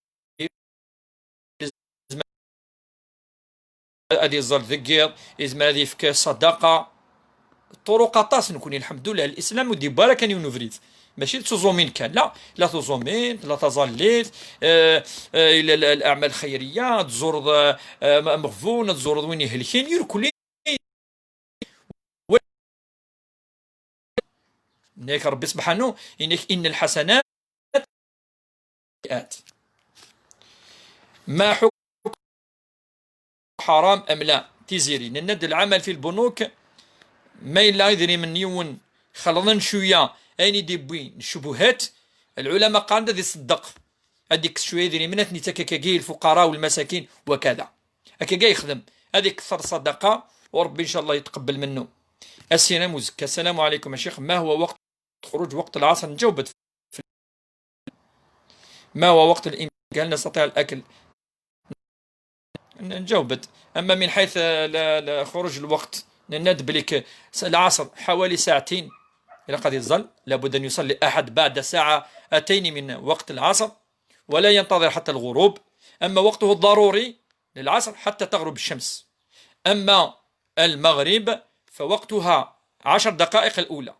هذه الزر ذكير إزما هذه يفكى صدقة طرق طاس نكون الحمد لله الاسلام ودي بارك ان ينفريد ماشي تزومين كان لا تزومين لا تظليت الى الاعمال الخيريه تزور مغفون تزور وين يهلكين يركلي نيك ربي سبحانه انك ان الحسنات ما حكم حرام ام لا تيزيري ند العمل في البنوك ما إلا يدري من يون خلطن شوية أين يدبوين الشبهات العلماء قال هذا يصدق هذيك شوية يدري من اثني تكاكاكي الفقراء والمساكين وكذا هكا يخدم هذيك كثر صدقة وربي إن شاء الله يتقبل منه. السلام وزكى. السلام عليكم يا شيخ، ما هو وقت خروج وقت العصر؟ نجاوبت ما هو وقت الإمساك؟ هل نستطيع الأكل؟ نجاوبت. أما من حيث لا خروج الوقت ندب لك العصر حوالي ساعتين إلى قد يظل لابد أن يصلي أحد بعد ساعتين من وقت العصر ولا ينتظر حتى الغروب. أما وقته الضروري للعصر حتى تغرب الشمس. أما المغرب فوقتها 10 دقائق الأولى،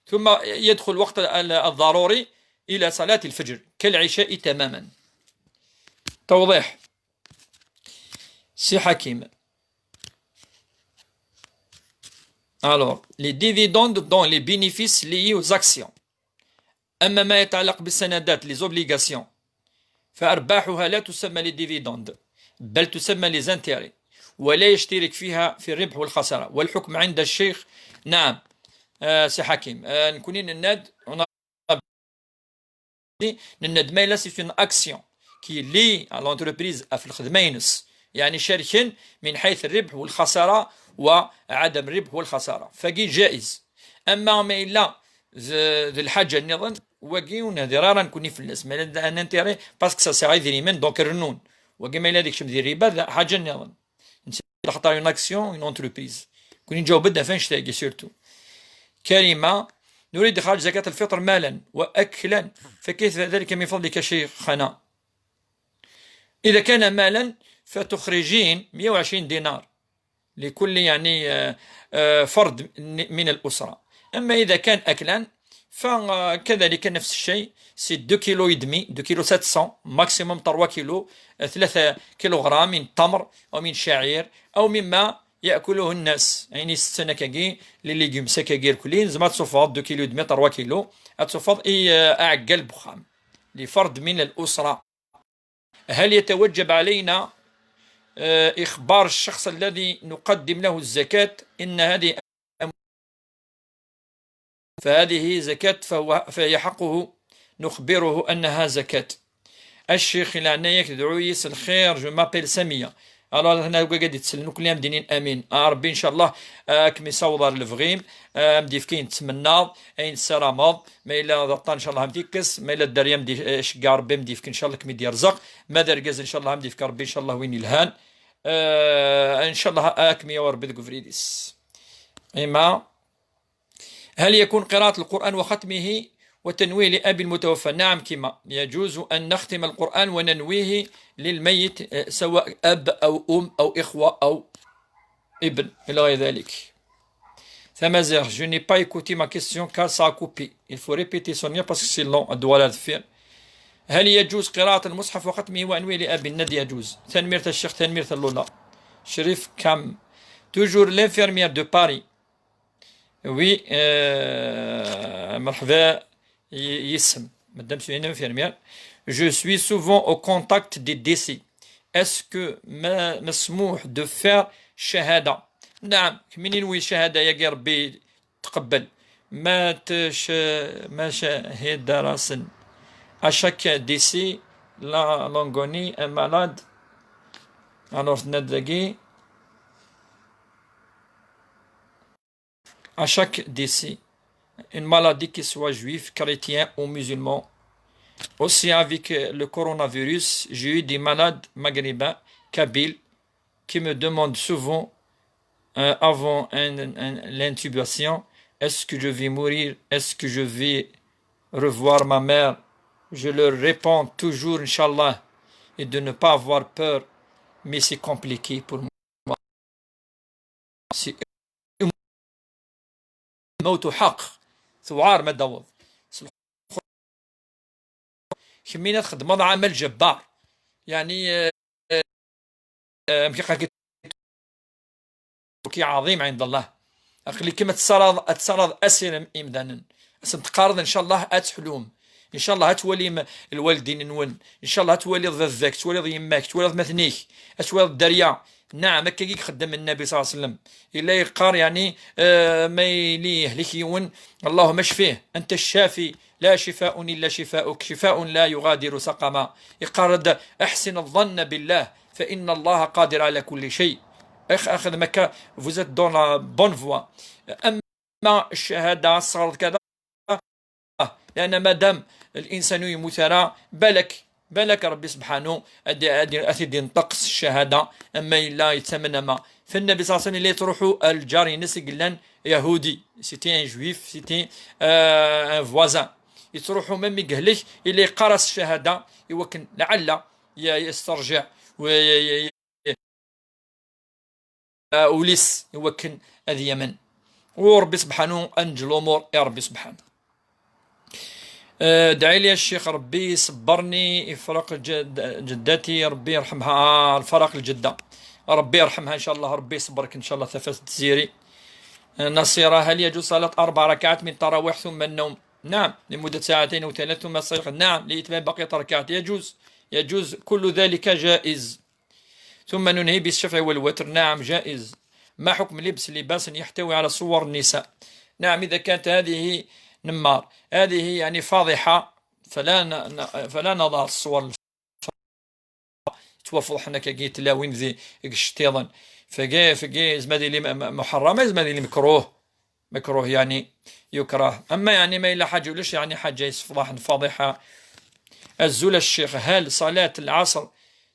ثم يدخل وقت الضروري إلى صلاة الفجر كالعشاء تماما. توضيح سي حكيم. Alors, les dividendes dans les bénéfices liés aux actions. أما ما يتعلق بالسندات les obligations فأرباحها لا تسمى les dividendes بل تسمى les intérêts ولا يشترك فيها في الربح والخسارة. والحكم عند الشيخ نعم سي حكيم نكونين الناد الناد ما سي une action qui lie à l'entreprise في الخدمة ينس يعني شركا من حيث الربح والخسارة وعدم الربح والخسارة فكي جائز. أما ما إلا ذي الحاجة نظن وكي ونذرارا نكوني في الناس ما إلا أن انتيري باسكو سا سي غير من دونك الرنون وكي ما إلا ديك شم دير ربا حاجة نظن خاطر اون اكسيون اون انتربريز كوني نجاوب بدا فين شتاقي سيرتو. كلمة نريد إخراج زكاة الفطر مالا وأكلا فكيف ذلك من فضلك شيخنا؟ إذا كان مالا فتخرجين 120 دينار لكل يعني فرد من الأسرة. أما إذا كان أكلا فكذلك نفس الشيء سي 2 كيلو يدمي 2 كيلو 700 ماكسيموم 3 كيلو 3 كيلوغرام من تمر أو من شعير أو مما يأكله الناس يعني ستنا كاكي لي ليغوم سكاكير كلين زعما تصفاض 2 كيلو يدمي 3 كيلو تصفاض أعقل بخام لفرد من الأسرة. هل يتوجب علينا إخبار الشخص الذي نقدم له الزكاة إن هذه فهذه زكاة فهي حقه نخبره أنها زكاة؟ الشيخ إلى عنايك تدعو يس الخير جو مابيل سامية. alors هنا قاعد يتسلنوا كلهم دينين امين ربي ان شاء الله كمي صوضر الفغيم مديف كاين تمنى اين السرامض ما الا ضطان ان شاء الله مديكس ما الا الدريا مدي شكا ربي مديف ان شاء الله كمي دير رزق ما دار ان شاء الله مديف ربي ان شاء الله وين الهان ان شاء الله اكمي وربي دكفريديس. اما هل يكون قراءة القرآن وختمه وتنويه لأبي المتوفى؟ نعم كما يجوز أن نختم القرآن وننويه للميت سواء أب أو أم أو إخوة أو ابن إلى غير ذلك. Thamazer, je n'ai pas écouté ma question car ça a coupé. Il faut répéter Sonia parce que c'est long. الدوالة الفير. هل يجوز قراءة المصحف وختمه وأنويه لأبي؟ الندي يجوز. تنميرة الشيخ تنميرة اللولا. شريف كام. Toujours l'infirmière de Paris. Oui, مرحبا يسم مدام سوينا انفيرمير. Je suis souvent au contact des décès. Est-ce que مسموح de faire شهادة؟ نعم من ينوي شهادة يا ربي تقبل ما شهد راسا. À chaque décès l'agonie un malade alors ندقي à chaque décès, une maladie qui soit juif, chrétien ou musulman. Aussi avec le coronavirus, j'ai eu des malades maghrébins, kabyles, qui me demandent souvent avant l'intubation, est-ce que je vais mourir, est-ce que je vais revoir ma mère? Je leur réponds toujours, Inch'Allah, et de ne pas avoir peur, mais c'est compliqué pour moi. C'est موت حق ثوار ما دوض كمينا تخدم عمل جبار يعني كي عظيم عند الله أخلي كما تصرض أسير إمدانا تقارض إن شاء الله أتحلوم إن شاء الله هتولي الوالدين نون إن شاء الله هتولي ذاك تولي يماك تولي مثنيك تولي الدريا نعم هكا كي خدم النبي صلى الله عليه وسلم الا يقار يعني ما يليه لكيون. اللهم اشفيه انت الشافي لا شفاء الا شفاؤك شفاء لا يغادر سقما. يقار احسن الظن بالله فان الله قادر على كل شيء. اخذ مكا فوزيت دون لا بون فوا. اما الشهاده صارت كذا لان مادام الانسان يموت راه بالك ربي سبحانه ادي نطقس الشهاده. اما الا يتمنى ما فالنبي صلى الله عليه وسلم اللي تروحوا الجار ناس قلان يهودي سيتي ان جويف سيتي ان فوازان يتروحوا ميم يقهلك اللي قرص الشهاده يوكن لعل يسترجع وليس يوكن هذه يمن. وربي سبحانه انجل الامور يا ربي سبحانه. دعي لي الشيخ ربي يصبرني يفرق جدتي ربي يرحمها الفرق الجدة ربي يرحمها إن شاء الله ربي يصبرك إن شاء الله ثفاس التزيري. نصيرة هل يجوز صلاة 4 ركعات من التراويح ثم النوم؟ نعم لمدة 2 أو 3 ثم الصيغ. نعم لإتمام بقية ركعات يجوز كل ذلك جائز. ثم ننهي بالشفع والوتر. نعم جائز. ما حكم لباس يحتوي على صور النساء؟ نعم إذا كانت هذه نمار هذه يعني فاضحة فلا نضع الصور توفض حنا كي تلاوين ذي الشتيضن فقي زمادي لي محرمة زمادي لي مكروه يعني يكره. أما يعني ما إلا حاجة وليش يعني حاجة يصفضح فاضحة. الزول الشيخ هل صلاة العصر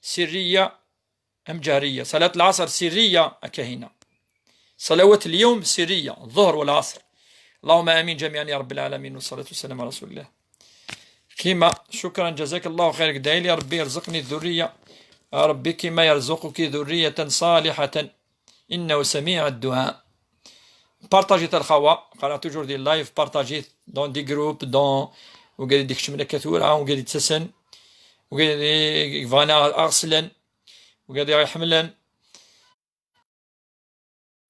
سرية أم جهرية؟ صلاة العصر سرية كهنا. صلوات اليوم سرية الظهر والعصر. اللهم امين جميعا يا رب العالمين والصلاه والسلام على رسول الله. كيما شكرا جزاك الله خير. دعي لي ربي يرزقني الذريه ربي كما يرزقك ذريه صالحه انه سميع الدعاء. بارطاجي الخوا قرا توجور دي لايف بارطاجي دون دي جروب دون وقال ديك شمله كثوره وقال تسسن وقال فانا ارسلن وقال يحملن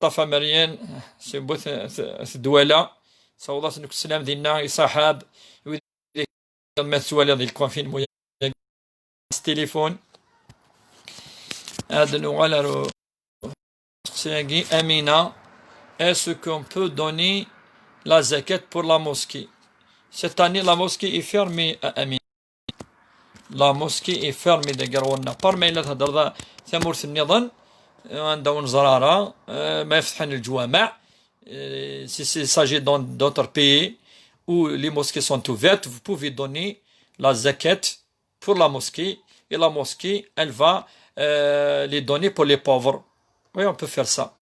طفى مريان سيبوث الدوله صوضات انك السلام ديالنا يصاحب ما السؤال ديال الكونفينمون التليفون هذا نوغالر سيغي امينه est-ce qu'on peut donner la zakat pour la mosquée? Cette année la mosquée est fermée à Amin. La mosquée est fermée دقرونا برمي لا تهضر ثمورث النظام عندهم زرارة ما يفتحن الجوامع. Si il s'agit dans d'autres pays où les mosquées sont ouvertes, vous pouvez donner la zakat pour la mosquée et la mosquée, elle va les donner pour les pauvres. Oui, on peut faire ça.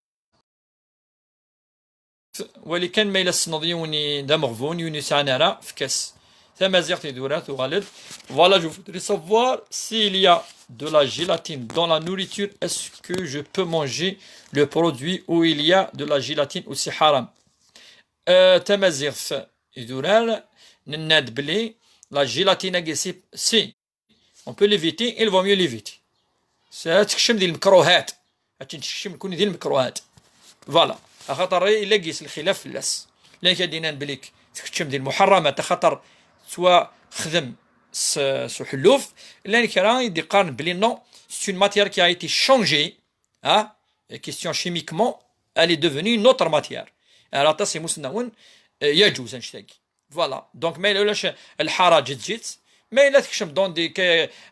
ولكن ما إلا الصناديوني دا مغفون يوني سعنارا في كاس ثم زيغتي دورات وغالد. Voilà, je voudrais savoir s'il y a de la gélatine dans la nourriture, est-ce que je peux manger le produit où il y a de la gélatine ou c'est haram? تمازيغ يدورال نناد بلي la gélatine si on peut l'éviter il vaut mieux l'éviter. تكشم ديال المكروهات تكشم كون ديال المكروهات فوالا خاطر الا قيس الخلاف في اللاس لا كدينا بليك تكشم ديال المحرمات خاطر سوا خدم سو حلوف لا كرا يدي قارن بلي نو سي اون ماتيير كي ا ايتي شونجي كيستيون شيميكمون الي ديفوني une autre matière راه تصي مسنون يجوز نشتاقي فوالا. دونك ما يلاش الحرج تجيت ما الا تكشم دون دي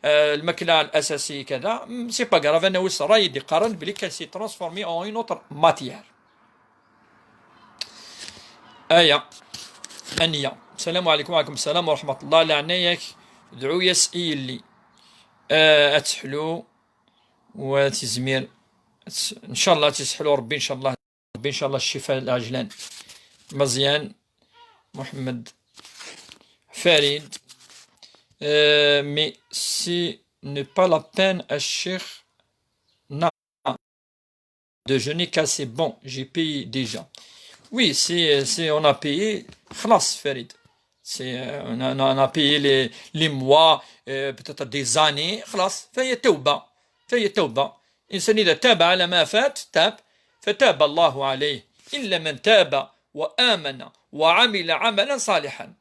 الماكله الاساسي كذا سي با غراف انا وصل راي يدي قارن بلي كان سي ترانسفورمي اون اون اوتر ماتيير. النية. السلام عليكم. وعليكم السلام ورحمة الله. لعنايك دعو يسئي اللي أتحلو وتزمير إن شاء الله تسحلو ربي إن شاء الله ربي إن شاء الله الشفاء العجلان. مزيان محمد فريد mais si n'est pas la peine à Cheikh de jeûner car c'est bon j'ai payé déjà. Oui, si on a payé, خلاص Farid. On a payé les mois, peut-être des années, خلاص. فهي توبة. الإنسان إذا تاب على ما فات فتاب الله عليه. إلا من تاب وآمن وعمل عملا صالحا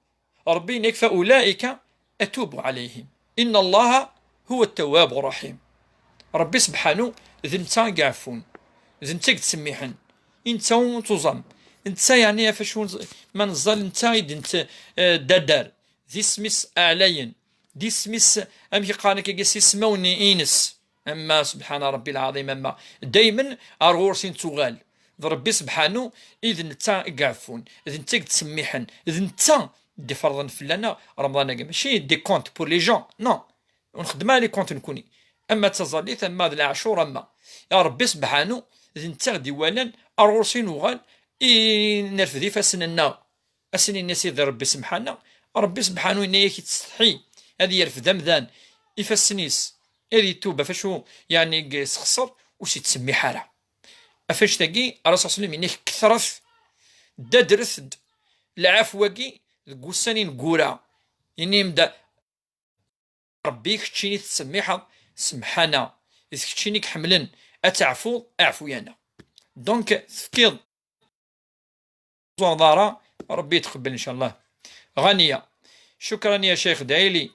ربي ينك فأولئك أتوب عليهم إن الله هو التواب الرحيم. ربي سبحانه ذ نتا قعفون ذ نتا تسميحن انت تظم انت يعني فاش ما نزل انت انت ددر ذي سميس اعلين دي سميس ام قالك يسموني انس اما سبحان ربي العظيم اما دائما ارغورسين تغال ربي سبحانه اذا نتا قعفون اذا نتا تسميحن اذا نتا دي فرضا فلانا رمضان ماشي دي كونت بور لي جون نو ونخدمها لي كونت نكوني اما تظلي ثم هذا العاشور اما يا ربي سبحانه اذا نتا ديوالا ارغورسين وغال نرفدي فاسننا اسنين نسيد ربي سبحانه ربي سبحانه إنه تستحي هذه يرفد مذان يفسنيس هذه توبة فاشو يعني سخسر وش تسمي حالة أفاش تاقي الرسول صلى الله عليه وسلم كثرث دادرث العفواقي قوساني نقورا إني مدا ربي كتشيني تسميحة سمحانا إذا كتشيني كحملن أتعفو أعفو يانا دونك تفكيض زوضارة ربي يتقبل إن شاء الله. غنية: شكرا يا شيخ دايلي،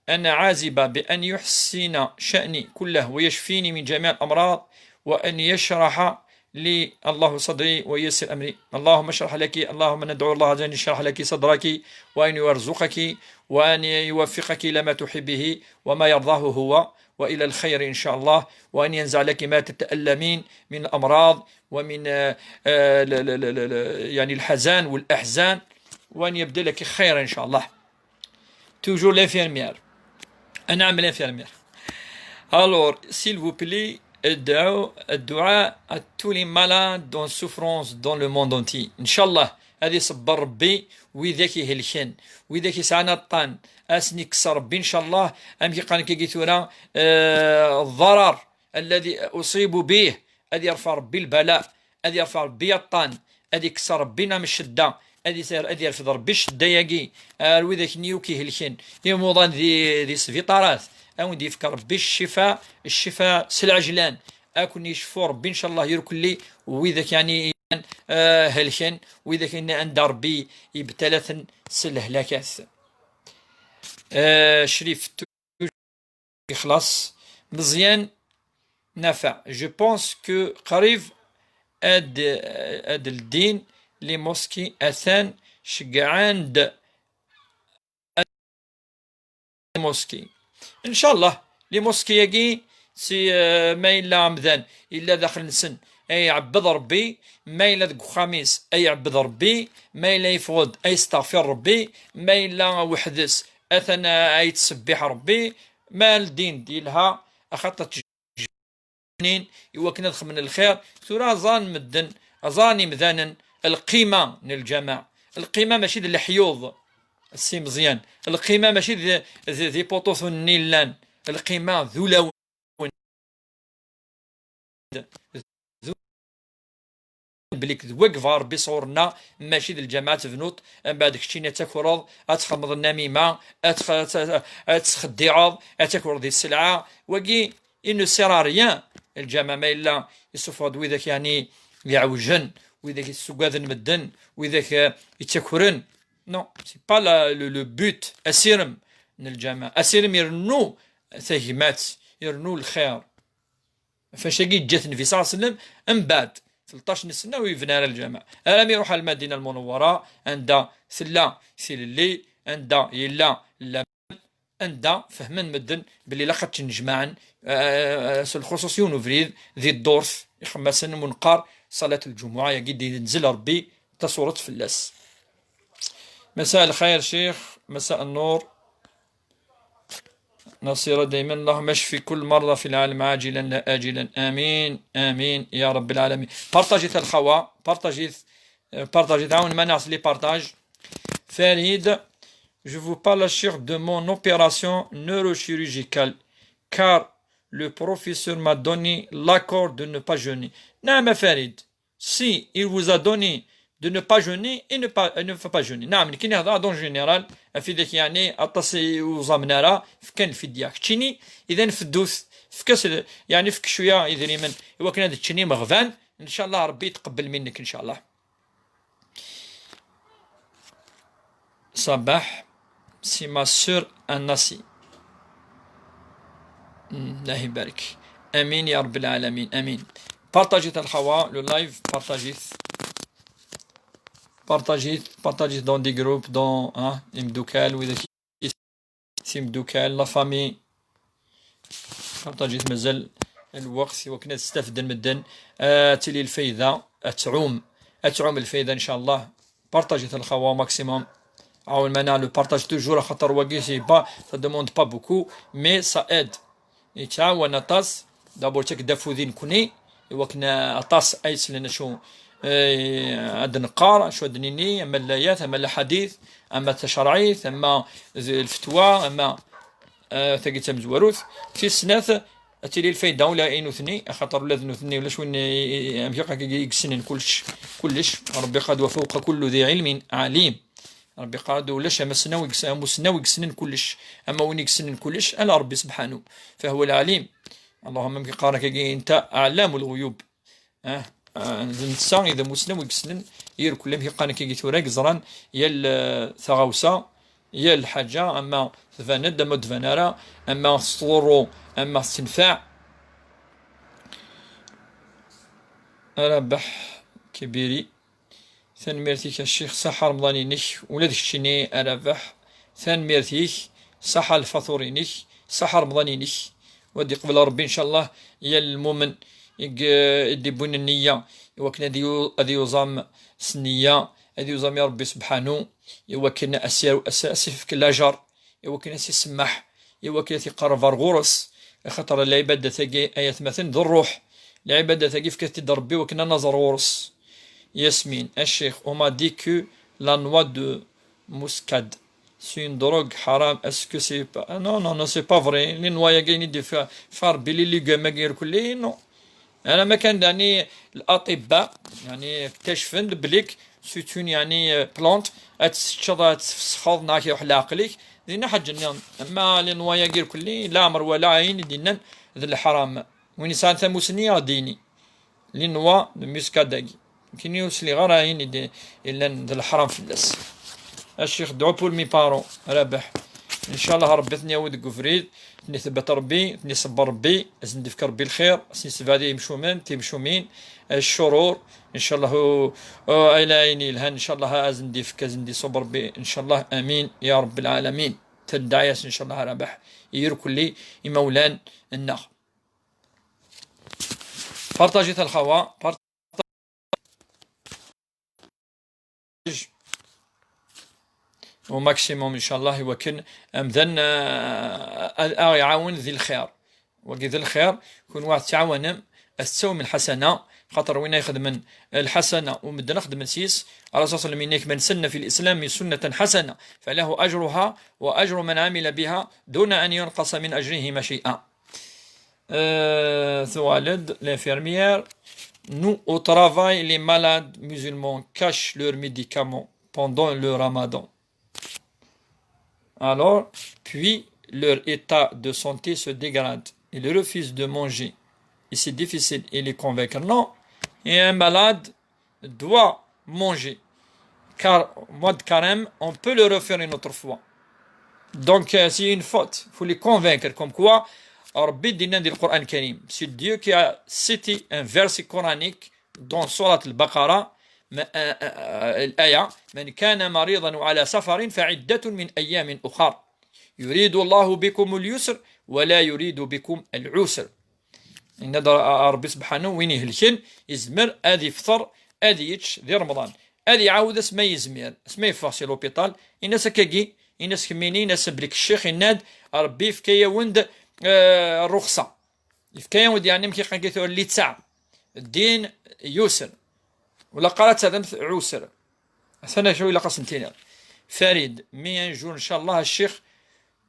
أنا عازبة بأن يحسن شأني كله ويشفيني من جميع الأمراض وأن يشرح لي الله صدري ويسر أمري. اللهم اشرح لك، اللهم ندعو الله أن يشرح لك صدرك وأن يرزقك وأن يوفقك لما تحبه وما يرضاه هو وإلى الخير إن شاء الله، وأن ينزع لك ما تتألمين من الأمراض ومن يعني الحزان والأحزان، وأن يبدلك خير إن شاء الله. Toujours l'infirmière. أنا l'infirmière. Alors, s'il vous plaît, الدعاء à tous les malades en souffrance dans le monde entier. إن شاء الله هذه صبر ربي وذاك يهلكن وذاك يسعنا الطن أسني كسر ربي إن شاء الله. أمشي قال كيتورا الضرر الذي أصيب به أدي يرفع ربي البلاء، أدي يرفع ربي الطن، أدي كسر ربنا من الشدة، أدي يرفض ربي الشدة ياكي وذاك نيو كيهلكن يموضان ذي سفيطارات أو دي يفكر ربي الشفاء سلعجلان أكون يشفو ربي إن شاء الله يركل لي وذاك يعني هلكن وذاك إن عند ربي يبتلث سلهلاكات. شريف يخلص مزيان نافع. جو بونس كو قريب اد الدين لي موسكي اثان شقعاند موسكي ان شاء الله. لي موسكي ياكي سي ما الا مذان الا داخل نسن اي عبد ربي، ما الا ذك خميس اي عبد ربي، ما الا يفوض اي استغفر ربي، ما الا وحدس اثنا اي تسبح ربي، ما الدين ديالها اخطت جنين يوكنا دخل من الخير ثورا ظان مدن ظاني مذانا. القيمة من الجماعة، القيمة ماشي ذي الحيوض السي مزيان، القيمة ماشي ذي بوطوث النيلان، القيمة ذو لون بليك وقف ربي صورنا ماشي ذي الجماعة تفنوط من بعد كشينا تاكورض اتخمض النميمة اتخدي عض اتاكور ذي السلعة وكي انو سيراريان الجماعة ما الا يصفاد وذاك يعني يعوجن وذاك السقاذ المدن وذاك يتاكورن. نو سي با لو بوت. اسيرم من الجماعة اسيرم يرنو ثهمات يرنو الخير. فاش جات النبي صلى الله عليه وسلم من بعد 13 سنه ويبنى على الجامع راه يروح على المدينه المنوره عند سلا سيل الليل عند يلا لا عند فهمن مدن باللي لا خدش نجمعا الخصوصيون وفريد ذي الدورث خمسن منقار صلاه الجمعه يقد ينزل ربي تصوره فلاس. مساء الخير شيخ، مساء النور، نصير دائما. اللهم اشفي كل مرضى في العالم عاجلا لا آجلا، آمين آمين يا رب العالمين. بارطاجيت الخوا، بارطاجيت عاون ما نعرف لي بارطاج. فريد: Je vous parle cher de mon opération neurochirurgicale car le professeur m'a donné l'accord de ne pas jeûner. نعم فريد، si il vous a donné de ne pas jeûner et ne faut pas jeûner. نعم كي نهضر دون جينيرال في ذاك يعني اتصي وزامنارا كان في دياك تشيني اذا فدوث فكاس يعني فك شويه يدري من هو كان هذا تشيني مغفان ان شاء الله ربي يتقبل منك ان شاء الله. صباح سي ما سور الناسي الله يبارك. امين يا رب العالمين امين. بارطاجيت الخوا لو لايف، بارطاجيت دون دي جروب، دون المدوكال وإذا سي مدوكال لا فامي. بارطاجيت مازال الوقت وكنا تستافد المدن تلي الفايدة تعوم الفايدة إن شاء الله. بارطاجيت الخوا ماكسيموم. عاون معنا لو بارطاج توجور، خاطر واكي سي با سا دوموند با بوكو مي سا اد. يتعاون طاس دابور تاك دافوذين كوني وكنا طاس ايس لنا شو عند نقار شو دنيني، اما اللايات، اما الحديث، اما التشرعي، اما الفتوى، اما ثقي تمزوروث في السناث اتيلي الفايدة ولا انوثني خاطر ولا ذنوثني ولا شو امشي يكسنن كلش ربي قاد وفوق كل ذي علم عليم. ربي قاد ولاش مسنا ويقسنن كلش، اما وين يقسنن كلش الا ربي سبحانه فهو العليم. اللهم ممكن قارك انت اعلام الغيوب. الانسان اذا مسنا ويقسنن ير كل مي قانك كي توراك زران يا الثغاوسه يا الحاجه، اما تفاند اما تفانارا، اما سطورو اما استنفاع. ربح كبيري ثان ميرتيك الشيخ صحة رمضانينك ولاد الشيني ربح ثان ميرتيك صحة الفطورينك صحة رمضانينك ودي قبل ربي ان شاء الله يا المؤمن يدي بون النية وكنا هذه يوزام سنية، هذه يوزام يا ربي سبحانه يوكلنا اسير في الاجر، يوكلنا سي سمح، يوكلنا تيقرب غورس خاطر العبادة تاقي ايات مثلا ذو الروح، العبادة تاقي في كتد ربي وكنا نظر غورس. Yasmine, un cheikh, on m'a dit que la noix de muscade, c'est une drogue haram. Est-ce que c'est pas... Non, c'est pas vrai. Les noix, il y a des farbi, les légumes, non. أنا ما كان يعني الأطباء يعني اكتشفن بليك سيتون يعني بلانت أتشطات تفسخض ناكي وحلا عقليك دينا حاجة. أما لنوايا غير كلي لا أمر ولا عين دينا ذي الحرام وين إنسان ثموسني ديني لنوا المسكاداكي كاين يوصلي غير عين دي إلا ذي الحرام في الناس. الشيخ دعو بول مي بارون رابح ان شاء الله ربي ثني ود قفريد ثني ثبت ربي ثني صبر ربي ازن دفك ربي الخير ثني سبادي يمشومين تيمشومين الشرور ان شاء الله الى عيني الهان ان شاء الله ازن دفك ازن دي صبر ربي ان شاء الله امين يا رب العالمين. تدعيس ان شاء الله رابح يركل لي مولان النار. بارطاجيت الخوا وماكسيموم ان شاء الله يوكن امذن يعاون ذي الخير وكي ذي الخير يكون واحد تعاون استوم الحسنه خاطر وين يخدم الحسنه ومدنا نخدم سيس على اساس منك من سن في الاسلام سنه حسنه فله اجرها واجر من عمل بها دون ان ينقص من اجره شيئا. ثوالد l'infirmière nous au travail les malades musulmans cachent leurs médicaments pendant le ramadan. Alors, puis leur état de santé se dégrade. Ils refusent de manger. Et c'est difficile de les convaincre. Non, et un malade doit manger. Car, mois de carême, on peut le refaire une autre fois. Donc, c'est une faute. Il faut les convaincre. Comme quoi, Rabbi dina du Coran Karim. C'est Dieu qui a cité un verset coranique dans Surat al-Baqarah. الآية من كان مريضا وعلى سفر فعدة من أيام أخر يريد الله بكم اليسر ولا يريد بكم العسر. إن ربي سبحانه وين يهلكن يزمر أدي فطر أدي يتش ذي رمضان أدي عاود اسمه يزمير اسمه يفاصل لوبيطال الناس كاكي الناس كميني الناس بليك الشيخ الناد ربي فكايا وند الرخصة فكايا وند يعني مكي قنقيتو اللي تسع الدين يسر ولا قالت هذا عسر أنا شو إلا قسمتين فريد مي ان جور ان شاء الله الشيخ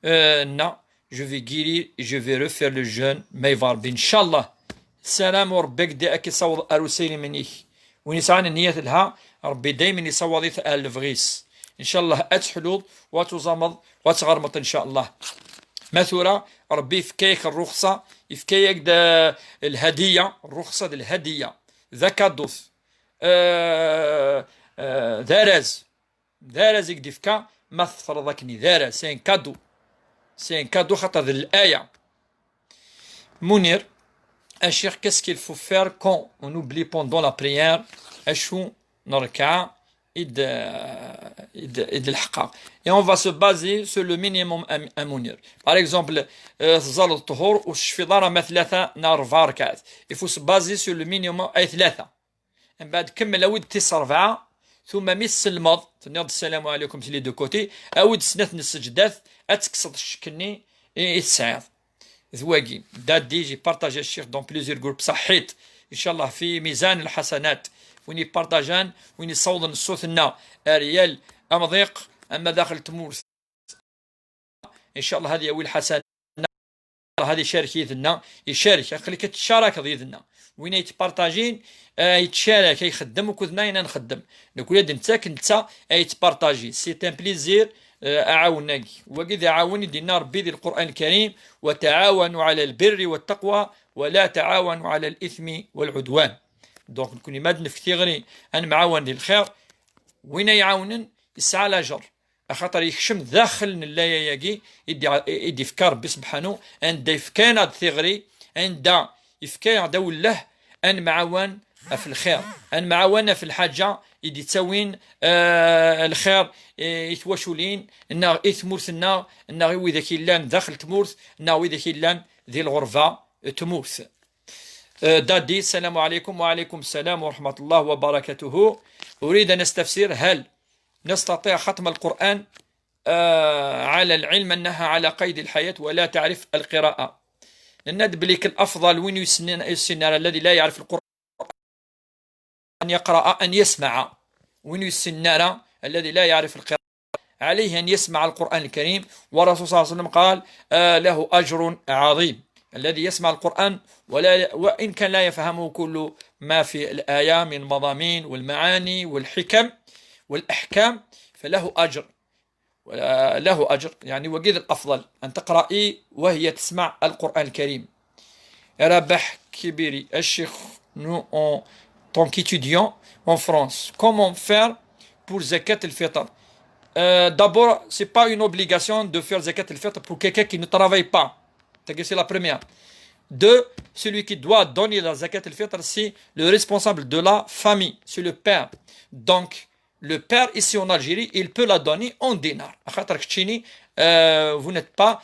نا جو في guérir je vais refaire le jeûne ما يفاربي ان شاء الله. السلام وربك دي اكي صوض اروسيني منيك وين يسعان النية لها ربي دايما يصوض يثقال الفغيس ان شاء الله اتحلوض وتزمض وتغرمط ان شاء الله. مثورة ربي يفكيك الرخصة يفكيك الهدية الرخصة الهدية ذاك دوث دارز يكدفكا ما تفرضكني دارز سين كادو خاطر الآية. منير Cheikh, qu'est-ce qu'il faut faire quand on oublie pendant la prière Eshou, Norka, Id al-Haqqa. Et on va se baser sur le minimum à munir. Par exemple, Zal al-Tuhur ou Shfidara Mathlata Narvar Kat. Il faut se baser sur le minimum à Thlata. Et بعد كمل أود تسع ربعة ثم مس المض تنيض السلام عليكم في لي دو كوتي أود سنات السجدات أتكسط الشكني يتسعد ذواقي دادي جي بارطاجي الشيخ دون بليزيور جروب صحيت إن شاء الله في ميزان الحسنات وين يبارطاجان وين يصوضن الصوت لنا ريال أما ضيق أما داخل تمور إن شاء الله هذه أول حسنات هذه شارك يذنا يشارك خليك تشارك يذنا وين يتبارطاجين يتشارك يخدم وكذنا نخدم نقول يد نتا كنتا يتبارطاجي سي ان بليزير اعاونك وكذا عاوني دينا ربي ذي القران الكريم وتعاونوا على البر والتقوى ولا تعاونوا على الاثم والعدوان دونك نكون مادن في كثيغري انا معاون للخير وين يعاونن يسعى الاجر خاطر يخشم داخل اللايا ياكي يدي فكار ربي سبحانه عند يفكان ثغري عند يفكان دوله ان معاون في الخير ان معاون في الحاجه يدي تسوين الخير يتواشولين ان اثمرثنا ان غير اذا كيلان داخل تمورث ان اذا كيلان ذي الغرفه تمورث دادي السلام عليكم وعليكم السلام ورحمه الله وبركاته. اريد ان استفسر هل نستطيع ختم القرآن على العلم أنها على قيد الحياة ولا تعرف القراءة؟ ندبليك الأفضل وين السنار الذي لا يعرف القرآن أن يقرأ أن يسمع وين السنار الذي لا يعرف القراءة عليه أن يسمع القرآن الكريم والرسول صلى الله عليه وسلم قال له أجر عظيم الذي يسمع القرآن وإن كان لا يفهمه كل ما في الآية من المضامين والمعاني والحكم والأحكام فله أجر له أجر يعني وجد الأفضل أن تقرأي وهي تسمع القرآن الكريم. رابح كبيري الشيخ nous en tant qu'étudiants en France comment faire pour zakat al-fitr? D'abord c'est pas une obligation de faire zakat al-fitr pour quelqu'un qui ne travaille pas, c'est la première. Deux, celui qui doit donner la zakat al-fitr c'est le responsable de la famille, c'est le père. Donc le père ici en Algérie, il peut la donner en dinars. Vous n'êtes pas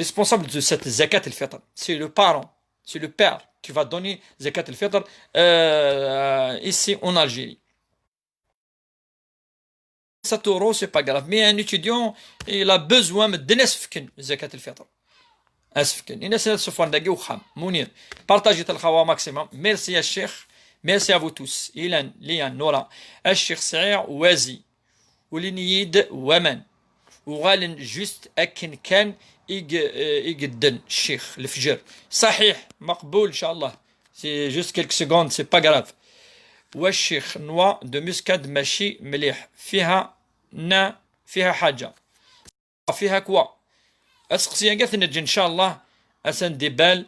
responsable de cette zakat al-fitr. C'est le parent, c'est le père qui va donner zakat al-fitr ici en Algérie. 7 euros, c'est pas grave. Mais un étudiant, il a besoin de نسفكن zakat al-fitr. أسفكن. الناس السفوان دقي وخام. منير. Partagez الخوا maximum. Merci يا الشيخ. Merci à vous tous. إيلان ليان نورا الشيخ سعير وازي ولنيد ومن وغالن جوست أكن كان يقدن الشيخ الفجر صحيح مقبول إن شاء الله سي جوست كيلك سكوند سي با غراف والشيخ نوا دو مسكاد ماشي مليح فيها فيها حاجة فيها كوا أسقسي قاث نجي إن شاء الله أسن ديبال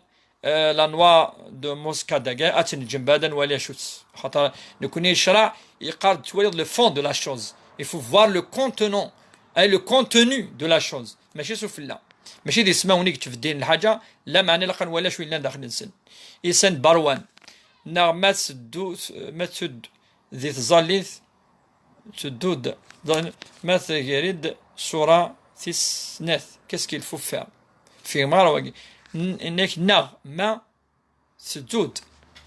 la noix de muscade أتن جنبادا ولا شوت خاطر نكون يشرع يقارد تويض le fond de la chose. Il faut voir le contenant et le contenu de la chose ماشي سفلا ماشي دي سماونيك تفدين الحاجة لا معنى لقن ولا شوي لنا داخل نسن إنسان بروان نا ما تسدو ما تسد ذي تظليث تدود ما تجرد صورة تسنث qu'est-ce qu'il faut faire في مروة انك نغ ما سجود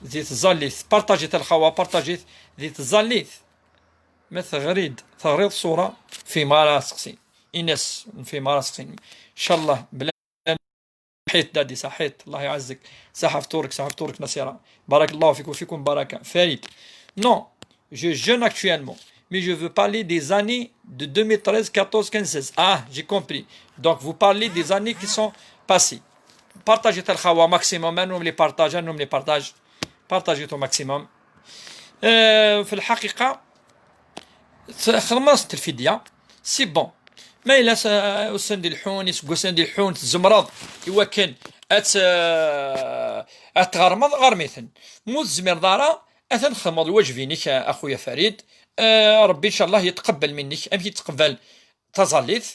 ذي تظليث بارطاجيت الخوا بارطاجيت ذي تظليث مثل غريد تغريد صورة في مراسقسين إنس في مراسقسين إن شاء الله بلا صحيت دادي صحيت الله يعزك صحف طورك نصيرة بارك الله فيك وفيكم بركة فريد non je jeûne actuellement mais je veux parler des années de 2013 14 15 16 ah j'ai compris donc vous parlez des années qui sont passées. Partagez le khawa maximum, nous les partageons, partagez au maximum. في الحقيقة خلصت الفدية سي بون ما إلا أسند الحون يسند الحون الزمرض إوا كان أتغرمض غرميثن مو الزمير دارا أثن خمض الوجفينك أخويا فريد ربي إن شاء الله يتقبل منك أم يتقبل تظليث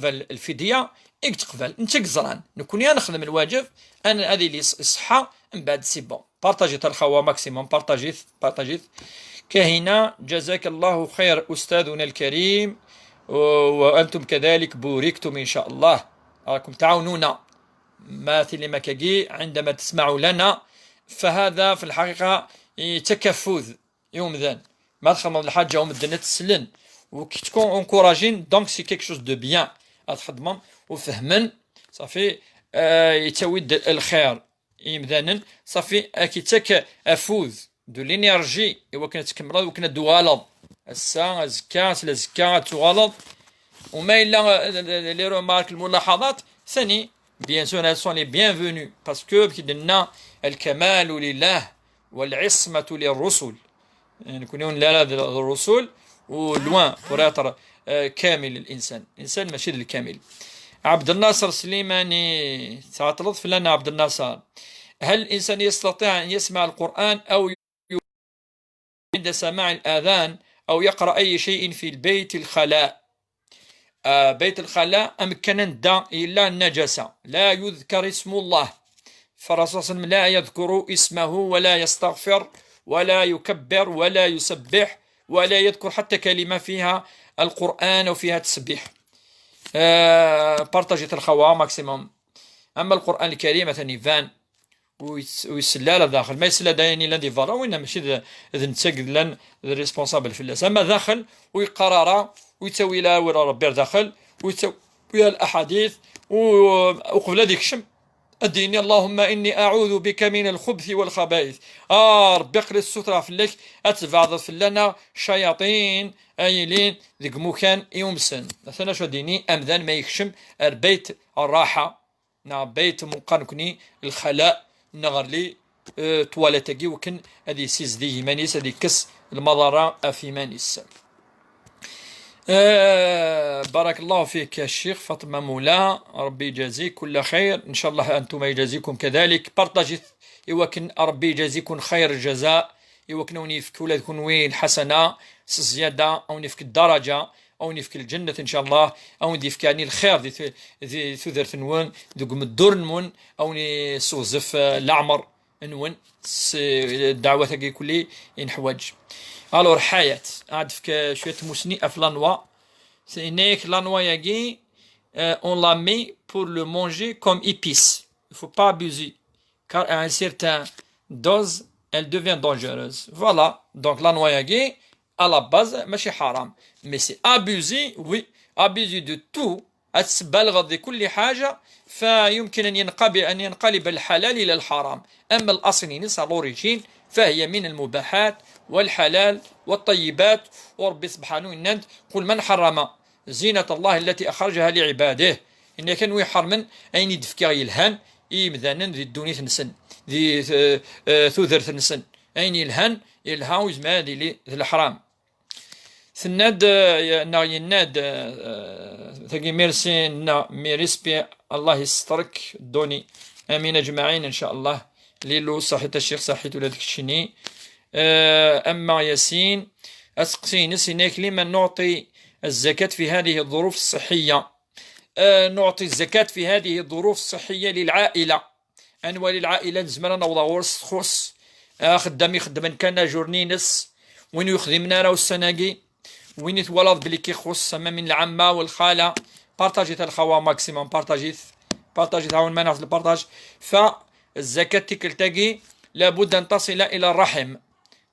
الفديه إيك تقبل انت كزران نكون يا نخدم الواجب انا هذه اللي الصحه من بعد سي بون بارطاجيت الخوا ماكسيموم بارطاجيت كهنا جزاك الله خير أستاذنا الكريم وأنتم كذلك بوركتم إن شاء الله راكم تعاونونا ماثل مكاكي عندما تسمعوا لنا فهذا في الحقيقة تكفذ يوم ذان ما تخمم الحاجة ومدنا تسلن وكي تكون انكوراجين دونك سي كيك شوز دو بيان تخدمهم وفهمن صافي يتويد الخير يمدانا صافي كي افوز دو لينيرجي إوا كانت تكمل وكنا دوالض الساعة زكاة لا زكاة تغلط وما إلا لي رومارك الملاحظات ثاني بيان سور elles sont les bienvenues باسكو كيدنا الكمال لله والعصمة للرسل يعني نكونون لا الرسل ولوان بور كامل الإنسان ماشي الكامل. عبد الناصر سليماني تعطلت فلان عبد الناصر هل الإنسان يستطيع أن يسمع القرآن أو عند سماع الآذان أو يقرأ أي شيء في البيت الخلاء؟ بيت الخلاء أمكن دا إلا النجاسة لا يذكر اسم الله فالرسول صلى الله عليه وسلم لا يذكر اسمه ولا يستغفر ولا يكبر ولا يسبح ولا يذكر حتى كلمة فيها القرآن وفيها تسبيح. بارطاجيت الخوا ماكسيموم. أما القرآن الكريم مثلا يفان ويسلال داخل ما يسلا دايني لاندي فارا وين ماشي ذا نتساقد لان ريسبونسابل في اللاس اما داخل ويقرر ويتوي لا ورا ربي داخل ويتوي الاحاديث وقبل هذيك الشم اديني اللهم اني اعوذ بك من الخبث والخبائث ربي قري السترة في الليك اتبعض في لنا شياطين ايلين ذيك مكان يومسن مثلا شو ديني امذان ما يكشم البيت الراحه بيت مقارنكني الخلاء نغرلي توالتاكي وكن هذه سيز دي مانيس هذه كس المضارة في مانيس. بارك الله فيك يا الشيخ فاطمة مولا ربي يجازيك كل خير إن شاء الله أنتم يجازيكم كذلك بارطاجي يوكن ربي يجازيكم خير الجزاء يوكن ونيفك ولا تكون وين حسنة زيادة أو نفك الدرجة أو نفك الجنة إن شاء الله أو نفك يعني الخير ذي ثذر نون ذوق الدور نون أو نسوزف الأعمر نون الدعوة تاكي كلي ينحوج. ألور حياة عاد فك شوية مسني أفلانوا سينيك لانوا ياكي on la met pour le manger comme épice. Il ne faut pas abuser car à un certain dose elle devient dangereuse. Voilà donc la noyagui à la base ماشي حرام mais c'est abusé oui abusé de tout أتبالغ بكل حاجة فيمكن أن ينقلب الحلال إلى الحرام. أما الأصل نسأل الأوريجين فهي من المباحات والحلال والطيبات وربي سبحانه إن قل من حرم زينة الله التي أخرجها لعباده إن كان يحرمن أين يدفكي يلهان مثلا ذي الدنيا تنسن ذي ثوذر تنسن أين يلهان ويزما ذي الحرام ثناد يناد ثقي ميرسي ميرسبي الله يسترك دوني امين اجمعين ان شاء الله ليلو صحيت الشيخ صحيت ولادك الشني. اما ياسين اسقسي نسيناك لما نعطي الزكاة في هذه الظروف الصحية. نعطي الزكاة في هذه الظروف الصحية للعائلة انوال العائلة زمرنا وضغورس خص خدامي خدما كان جورنينس وين يخدمنا راو السناقي وين يتولد بلي كيخص من العمة والخالة بارطاجيت الخوا ماكسيموم بارطاجيت تعاون معنا في البارطاج. فالزكاة تلتقي لابد أن تصل إلى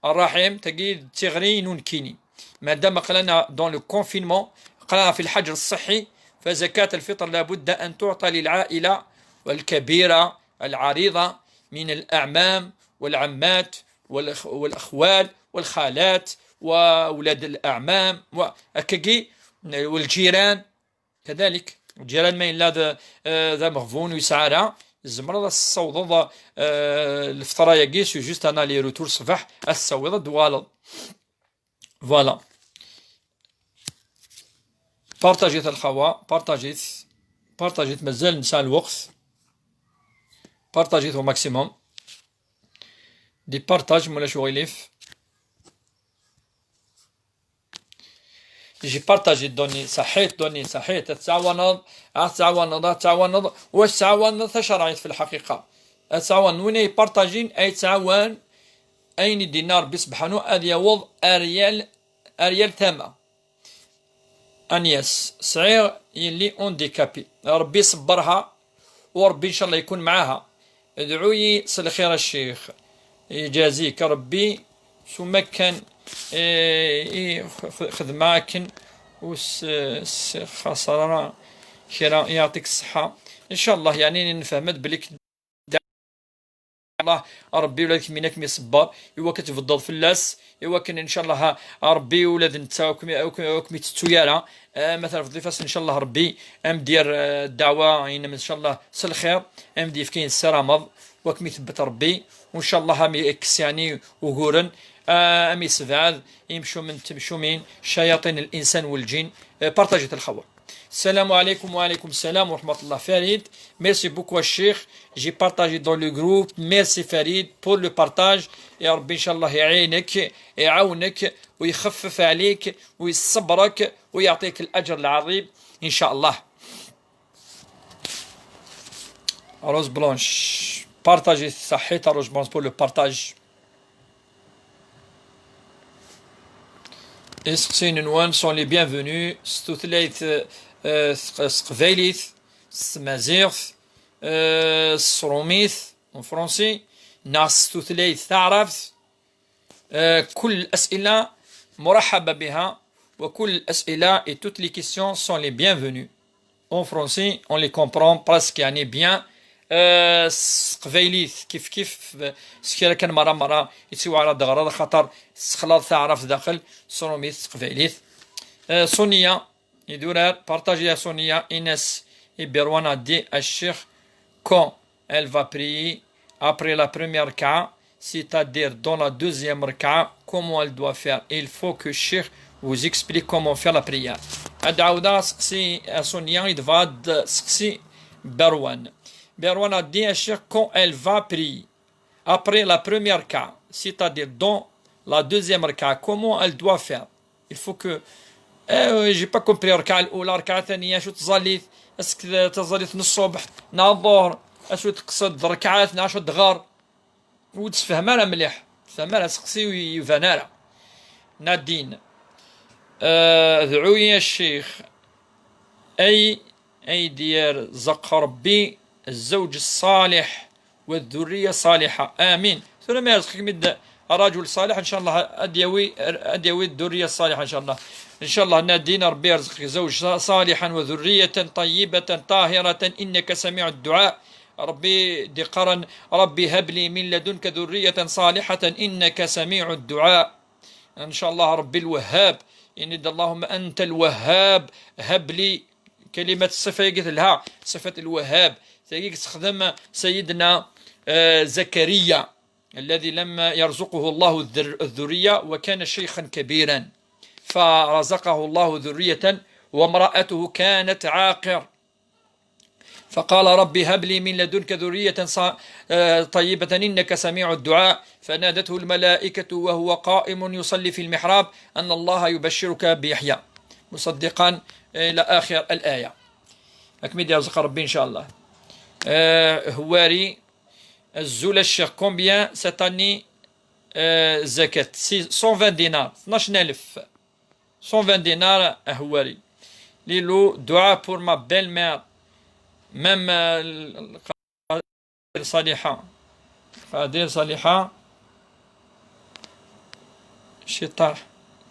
الرحم تجي تغري نونكيني مادام قلنا دون لو كونفينمون قلنا في الحجر الصحي فزكاة الفطر لابد أن تعطى للعائلة والكبيرة العريضة من الأعمام والعمات والأخوال والخالات وأولاد الأعمام وأكاكي والجيران كذلك الجيران ما إلا ذا مغفون ويسعارا الزمرة الصوضة الفطرة يقيس جوست أنا لي روتور صباح الصوضة دوالد فوالا. بارطاجيت الخوا بارطاجيت مازال نسى الوقت بارطاجيت ماكسيموم دي بارطاج مولا شو غيليف. جي بارطاجي دوني صحيت دوني صحيت تعاونض واش تعاونض تشرعت في الحقيقة تعاون وين يبارطاجين أي تعاون أين دينار بسبحانه أذ يوض أريال تاما أنياس صغير يلي اونديكابي ربي يصبرها وربي إن شاء الله يكون معاها ادعوي صل خير الشيخ يجازيك ربي ثم كان خدمة كن خسارة خيرا يعطيك الصحة إن شاء الله يعني نفهمت بليك الله ربي ولادك منك يصبر إوا كتفضل فلاس إوا كان إن شاء الله ربي ولاد نتا وكمي تتويالا مثلا في ضيفاس إن شاء الله ربي دير الدعوة إن شاء الله سل خير دي فكين السرامض وكمي ثبت ربي وإن شاء الله هم يكس يعني وقورن يسفعد يمشوا من شياطين الإنسان والجن بارطاجيت الخبر السلام عليكم وعليكم السلام ورحمة الله فريد ميرسي بوكو الشيخ جي بارطاجي دون لو جروب ميرسي فريد بور لو بارطاج يا ربي إن شاء الله يعينك يعاونك ويخفف عليك ويصبرك ويعطيك الأجر العظيم إن شاء الله روز بلانش بارطاجي صحيت روز بلانش بور لو بارطاج إسقسين sont les bienvenus ستوثليث سقفيليث سمازيغث سروميث en français ناس ستوثليث تعرف كل الأسئلة مرحبة بها وكل الأسئلة et toutes les questions sont les bienvenues en français on les comprend presque يعني bien سقفيليث كيف سكيرا كان مرة يتسوى على دغرة خاطر سخلاط تعرف داخل سروميث سقفيليث سونيا يدورها بارطاجي سونيا إنس إبيروانا دي الشيخ quand elle va prier après la première raka'a c'est-à-dire dans la deuxième raka'a comment elle doit faire il faut que Cheikh vous explique comment faire la prière أدعودا سقسي سونيا يدفاد سقسي Berwan a dit à Cheikh quand elle va prier après la première raka'a c'est-à-dire dans la deuxième raka'a comment elle doit faire il faut que j'ai pas compris الركعة الأولى الركعة الثانية شو تظليت اسك تظليت نص الصبح نا الظهر اشو تقصد ركعات نا شو دغار وتفهمها لها مليح تفهمها لها سقسي ويفهمها نادين ادعوا الشيخ أي ديار زق ربي الزوج الصالح والذرية الصالحة آمين ثم يرزقك من رجل صالح إن شاء الله أديوي الذرية الصالحة إن شاء الله نادين ربي يرزقك زوج صالحا وذرية طيبة طاهرة إنك سميع الدعاء ربي دقرا ربي هب لي من لدنك ذرية صالحة إنك سميع الدعاء إن شاء الله ربي الوهاب إن اللهم أنت الوهاب هب لي كلمة الصفة قلت لها صفة الوهاب استخدم سيدنا زكريا الذي لما يرزقه الله الذرية وكان شيخا كبيرا فرزقه الله ذرية وامرأته كانت عاقر فقال ربي هب لي من لدنك ذرية طيبة إنك سميع الدعاء فنادته الملائكة وهو قائم يصلي في المحراب أن الله يبشرك بيحيى مصدقا إلى آخر الآية أكمل يرزق ربي إن شاء الله هواري الزول الشيخ كومبيان ستاني زكاة 120 دينار 12000 120 دينار هواري ليلو دعاء pour ma belle-mère même صالحة قادر صالحة شطار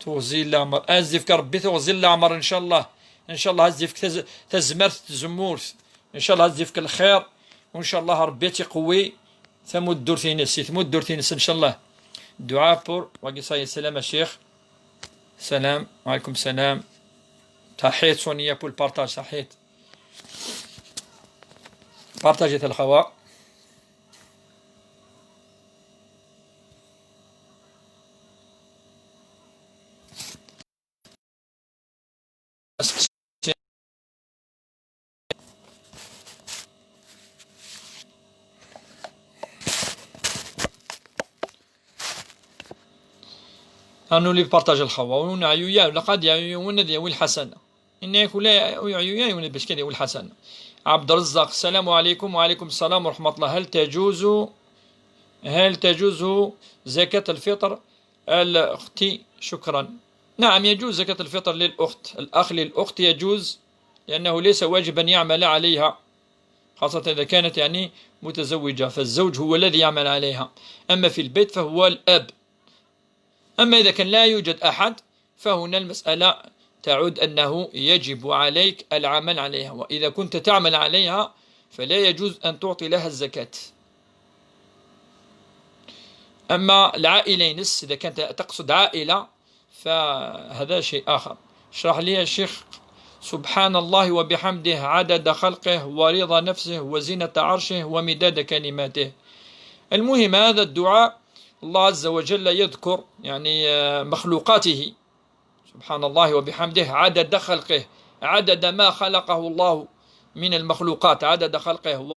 توزيل العمر أزفك ربي توزيل العمر إن شاء الله إن شاء الله أزفك تزمرت تزمورت إن شاء الله أزفك الخير وإن شاء الله ربي تقوي ثمود دور تينس ثمود دور تينس إن شاء الله دعاء بور وقصايا السلام الشيخ سلام وعليكم السلام تحيت سونيا بول بارتاج تحيت بارتاجت الخواء أنو اللي بارطاج الخوا ونعيو يا لقد يعيون ذي الحسنة إن يكون لا يعيو يا باش كذا الحسنة. عبد الرزاق السلام عليكم. وعليكم السلام ورحمة الله. هل تجوز زكاة الفطر الأخت؟ شكرا. نعم يجوز زكاة الفطر للأخت. الأخ للأخت يجوز لأنه ليس واجبا يعمل عليها، خاصة إذا كانت يعني متزوجة، فالزوج هو الذي يعمل عليها. أما في البيت فهو الأب. أما إذا كان لا يوجد أحد فهنا المسألة تعود أنه يجب عليك العمل عليها، وإذا كنت تعمل عليها فلا يجوز أن تعطي لها الزكاة. أما العائلة نس إذا كانت تقصد عائلة فهذا شيء آخر. اشرح لي يا شيخ. سبحان الله وبحمده عدد خلقه ورضا نفسه وزنة عرشه ومداد كلماته. المهم هذا الدعاء الله عز وجل يذكر يعني مخلوقاته، سبحان الله وبحمده عدد خلقه، عدد ما خلقه الله من المخلوقات، عدد خلقه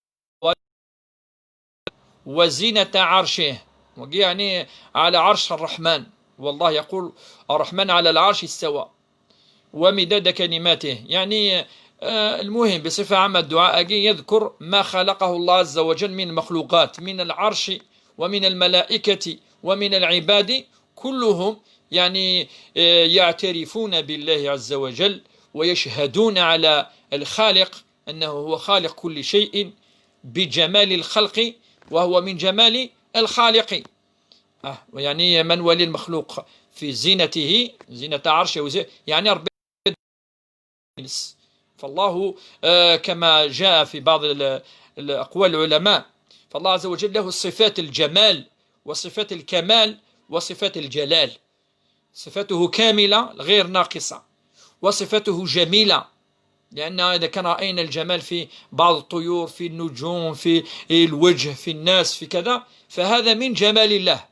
وزنة عرشه، يعني على عرش الرحمن، والله يقول الرحمن على العرش استوى، ومداد كلماته. يعني المهم بصفة عامة الدعاء يذكر ما خلقه الله عز وجل من مخلوقات، من العرش ومن الملائكة ومن العباد، كلهم يعني يعترفون بالله عز وجل ويشهدون على الخالق أنه هو خالق كل شيء بجمال الخلق، وهو من جمال الخالق. يعني من ولي المخلوق في زينته، زينة عرشه، يعني ربي. فالله كما جاء في بعض الأقوال العلماء، فالله عز وجل له صفات الجمال وصفات الكمال وصفات الجلال. صفته كاملة غير ناقصة، وصفته جميلة، لأن إذا كان رأينا الجمال في بعض الطيور، في النجوم، في الوجه، في الناس، في كذا، فهذا من جمال الله.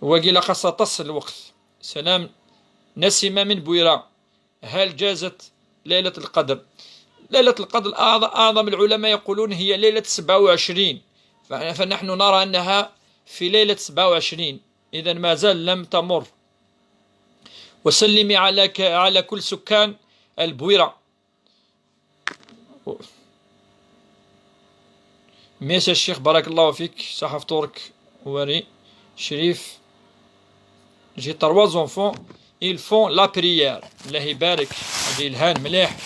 وقيل قصة تصل الوقت. سلام نسمة من بويرة. هل جازت ليلة القدر؟ ليلة القدر أعظم العلماء يقولون هي ليلة 27، فنحن نرى أنها في ليلة 27، إذا ما زال لم تمر. وسلمي على كل سكان البويرة. ميسا الشيخ بارك الله فيك، صح فطورك وري شريف. J'ai 3 enfants, ils font la prière. Allah يبارك. هذه الهان مليح.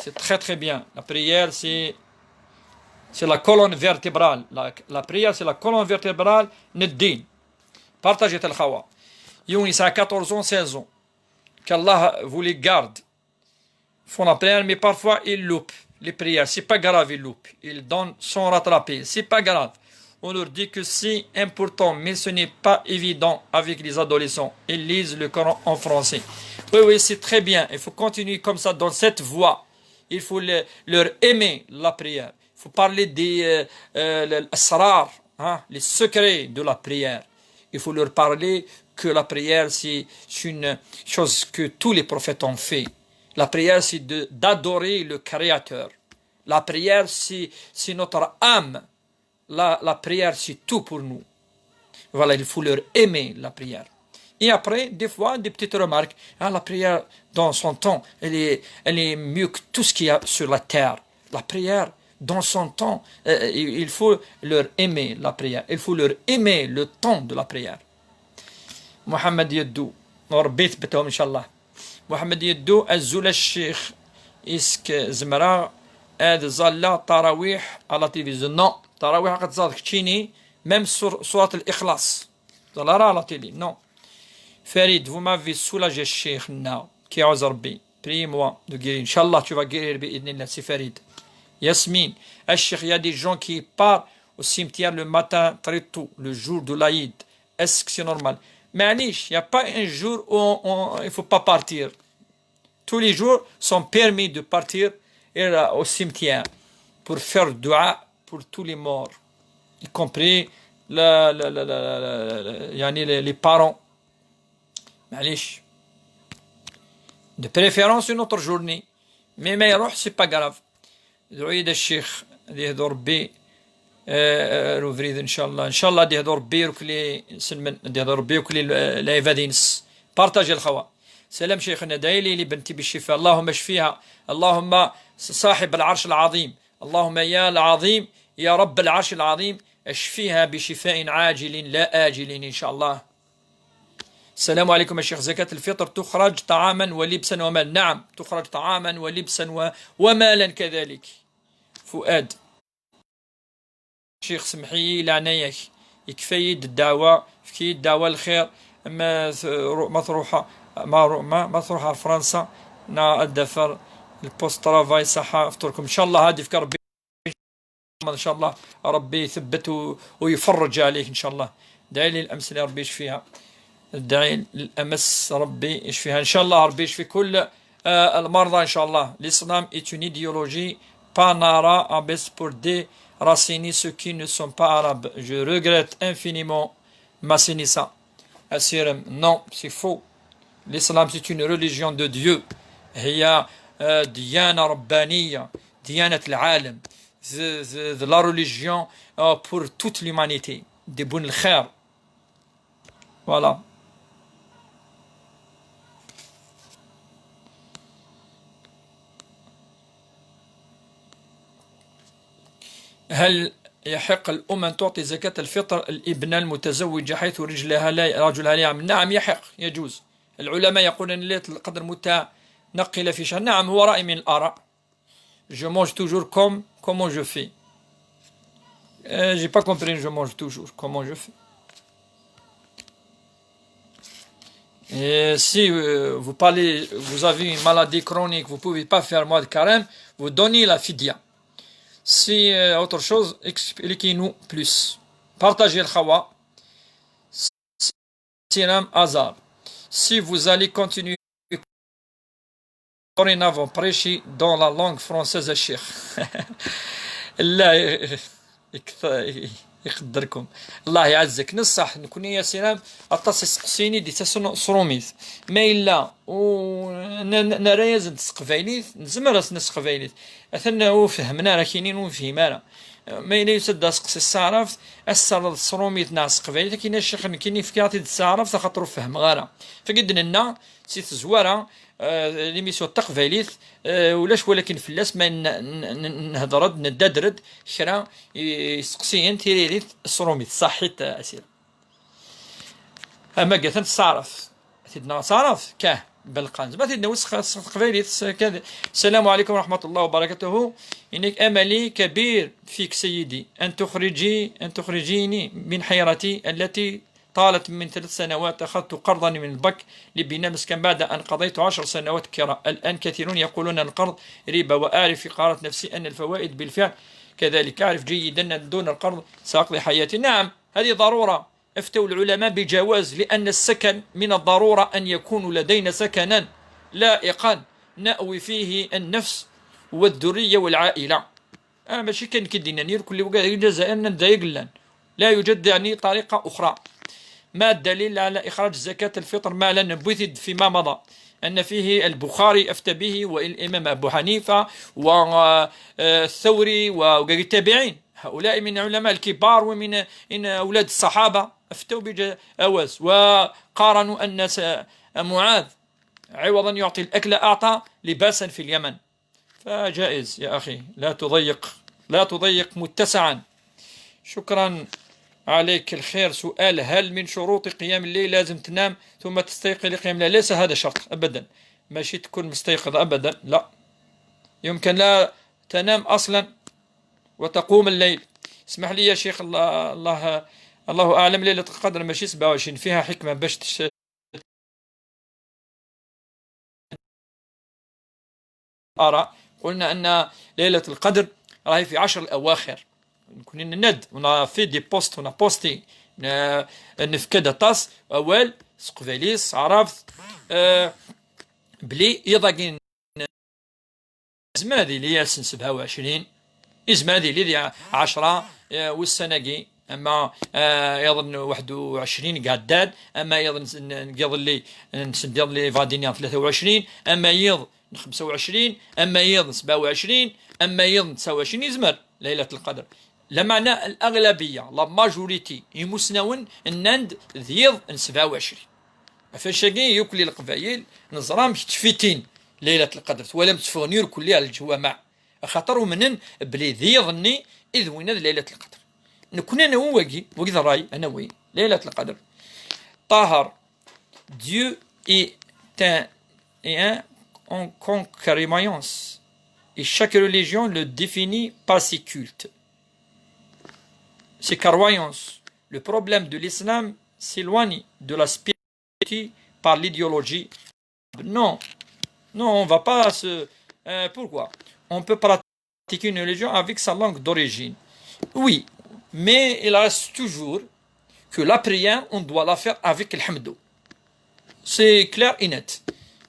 C'est très très bien. La prière c'est la colonne vertébrale. La prière c'est la colonne vertébrale ندين. Partagez الخوا. Younis a 14 ans, 16 ans. Qu'Allah vous les garde. Font la prière, mais parfois ils loupent les prières. C'est pas grave, ils loupent. Ils donnent sans rattraper. C'est pas grave. On leur dit que c'est important, mais ce n'est pas évident avec les adolescents. Ils lisent le Coran en français. Oui, c'est très bien. Il faut continuer comme ça, dans cette voie. Il faut leur aimer la prière. Il faut parler des asrar, les secrets de la prière. Il faut leur parler que la prière, c'est une chose que tous les prophètes ont fait. La prière, c'est d'adorer le Créateur. La prière, c'est notre âme. La prière, c'est tout pour nous. Voilà, il faut leur aimer la prière. Et après, des fois, des petites remarques. La prière, dans son temps, elle est mieux que tout ce qu'il y a sur la terre. La prière, dans son temps, il faut leur aimer la prière. Il faut leur aimer le temps de la prière. Mohamed Yaddou, وربيت بتهم إن شاء الله. محمد يدو الزول الشيخ إسك زمرا هذا زالا تراويح على التلفزيون. نو تراويح قد زاد كتشيني ميم سورة الإخلاص زالا على تيلي. نو فريد vous m'avez soulagé الشيخ now كي عاوز ربي prie-moi de guérir. إن شاء الله tu vas guérir بإذن الله. سي فريد. Yasmine الشيخ il y a des gens qui partent au cimetière le matin très tôt le jour de l'Aïd. Est-ce que c'est normal? معليش, il n'y a pas un jour où il ne faut pas partir. Tous les jours sont permis de partir au cimetière pour faire dua pour tous les morts, y compris les parents. معليش. De préférence une autre journée. Mais ما يروح c'est pas grave. دعيد الشيخ اللي يهدر ربي روفريد ان شاء الله دي هذو ربي وكلي سلمن دي هذو ربي وكلي لا فادينس بارطاجي الخوا. سلام شيخنا، دايلي لبنتي بالشفاء، اللهم اشفيها، اللهم صاحب العرش العظيم، اللهم يا العظيم يا رب العرش العظيم اشفيها بشفاء عاجل لا آجل ان شاء الله. السلام عليكم يا شيخ، زكاة الفطر تخرج طعاما ولبسا ومالا؟ نعم تخرج طعاما ولبسا ومالا كذلك. فؤاد شيخ سمحي لعنايك، يكفيد الدعوة في الدعوة الخير مطروحة مطروحة فرنسا نا الدفر البوست ترافاي صحة افطركم ان شاء الله. هادي في ربي ان شاء الله ربي يثبت ويفرج عليك ان شاء الله. دعي لي الامثله ربي يشفيها، ادعي الأمس ربي يشفيها إن شاء الله. ربي يشفي كل المرضى إن شاء الله. L'islam est une idéologie pan-arabe pour déraciner ceux qui ne sont pas arabes. Je regrette infiniment Massinissa. Assirem, non, c'est faux. L'islam c'est une religion de Dieu. هي ديانة ربانية، ديانة العالم، la religion pour toute l'humanité. دي بون الخير. Voilà. هل يحق الأم أن تعطي زكاة الفطر الابنة المتزوجة حيث رجلها لا يعمل؟ نعم يحق، يجوز. العلماء يقولون ليلة القدر متنقلة في شهر. نعم هو رأي من الآراء. Je mange toujours comment je fais. J'ai pas compris. Je mange toujours comment je fais. Et si vous avez une maladie chronique, vous pouvez pas faire mois de carême, vous donnez la fidya. Si autre chose, expliquez-nous plus. Partagez le khawa. Siram Azar. Si vous allez continuer dorénavant prêcher dans la langue française, Cheikh. لا يقدركم الله يعزك. نصح نكون يا سلام اتصل سقسيني دي صروميث ما الا ونرايز نسقفايليث نزمر نسقفايليث اثنا فهمنا راه كاينين ونفهم ما الا يسد سقسي الصرف السر الصروميث ناس قفايليث كاين الشيخ كاين في كاتي الصرف خاطر فهم غاره فقد لنا سيت زواره ليميسيون تقفايليث ولاش ولكن في اللاس ما نهضرد ندادرد شرا يسقسيين تيريريث الصروميث صحيت اسير. اما قالت الصرف سيدنا صرف كاه بالقنز ما تدنا وسخ قفايليث كذا. السلام عليكم ورحمه الله وبركاته. انك املي كبير فيك سيدي ان تخرجيني من حيرتي التي طالت من 3 سنوات. أخذت قرضا من البنك لبناء مسكن بعد أن قضيت 10 سنوات كراء. الآن كثيرون يقولون القرض ربا، وأعرف في قرارة نفسي أن الفوائد بالفعل كذلك. أعرف جيدا أن دون القرض سأقضي حياتي. نعم هذه ضرورة. افتوا العلماء بجواز، لأن السكن من الضرورة أن يكون لدينا سكنا لائقا نأوي فيه النفس والذرية والعائلة. ماشي كان كدينا نير كل وقت الجزائر نضايق لنا، لا يوجد يعني طريقة أخرى. ما الدليل على إخراج زكاة الفطر مالا نبذ فيما مضى؟ أن فيه البخاري أفتى به والإمام أبو حنيفة والثوري والتابعين، هؤلاء من علماء الكبار ومن أولاد الصحابة أفتوا بجواز، وقارنوا أن معاذ عوضا يعطي الأكل أعطى لباسا في اليمن، فجائز يا أخي. لا تضيق متسعا. شكرا عليك الخير. سؤال: هل من شروط قيام الليل لازم تنام ثم تستيقظ لقيام الليل؟ ليس هذا شرط أبدا، ماشي تكون مستيقظ أبدا، لا، يمكن لا تنام أصلا وتقوم الليل. اسمح لي يا شيخ، الله أعلم، ليلة القدر ماشي 27 فيها حكمة باش أرى. قلنا أن ليلة القدر راهي في 10 الأواخر. نكون ند ونا في دي بوست ونا بوستي نفكد طاس اول سقفاليس عرفت بلي يضاقين زمادي لي سن 27 ازمادي لي 10 والسناقي اما يظن 21 قعداد، اما يظن لي نسد لي فادينيان 23، اما يظن 25، اما يظن 27، اما يظن 29 يزمر ليلة القدر. لا معنى الأغلبية لا ماجوريتي يمسناون الناند ذيض 27 فاشاكي يوكلي القبايل نزرام تفيتين ليلة القدر ولم تفغنير كلها الجوامع خاطر منن بلي ذيضني إذ وين ليلة القدر نكون أنا واقي الراي أنا وي ليلة القدر طاهر Dieu est un en concrémence et chaque religion le définit par ses cultes, ses croyances. Le problème de l'islam s'éloigne de la spiritualité par l'idéologie. Non, non, on ne va pas se... pourquoi? On peut pratiquer une religion avec sa langue d'origine. Oui, mais il reste toujours que la prière, on doit la faire avec le hamdou. C'est clair et net.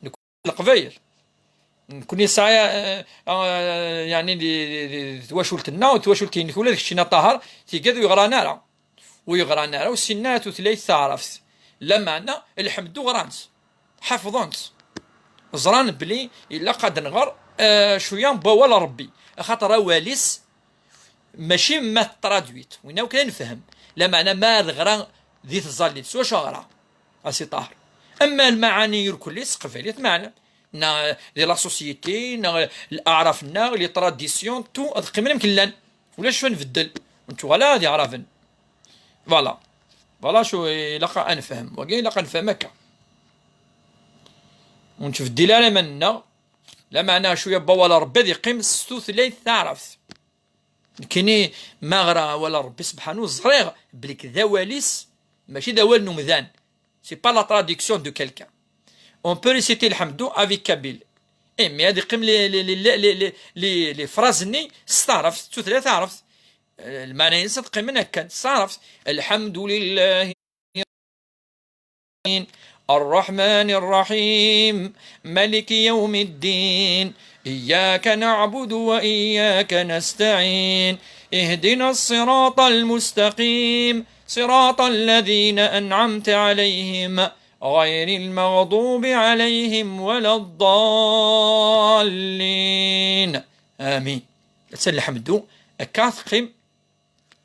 نكون القبايل نكون ساعه يعني تواشلتنا وتواشلتين كل داك الشيء طاهر تيقاد ويغرانا راه والسنات وثلاث تعرفت لا معنى الحمد غرانت حفظونت زران بلي الا قاد نغر شويه بوال ربي خاطر واليس ماشي ما ترادويت وين كان نفهم لا معنى ما الغرا ذي تظليت سوا شغرا اسي طاهر اما المعاني الكل سقفاليت معنى نا لي لا سوسيتي نا الاعرافنا لي تراديسيون تو قيمنا يمكن ولا شو نبدل انتو غلا هادي عرفن فوالا شو لقى نفهم وكاين لقى نفهم هكا ونشوف الدلاله منا لا معنى شويه بوالا ربي ذي قيم ستو ثلاث تعرف كيني مغرى ولا ربي سبحانه صغير بليك ذواليس ماشي ذوال نمذان سي با لا تراديكسيون دو كيلكان on peut réciter le hamdou avec kabyle mais هذه قيم لي فرازني استعرفت تو ثلاثه عرفت المعنى يصدق من هكا استعرفت الحمد لله الرحمن الرحيم ملك يوم الدين إياك نعبد وإياك نستعين اهدنا الصراط المستقيم صراط الذين أنعمت عليهم غير المغضوب عليهم ولا الضالين آمين تسال الحمد أكاثقيم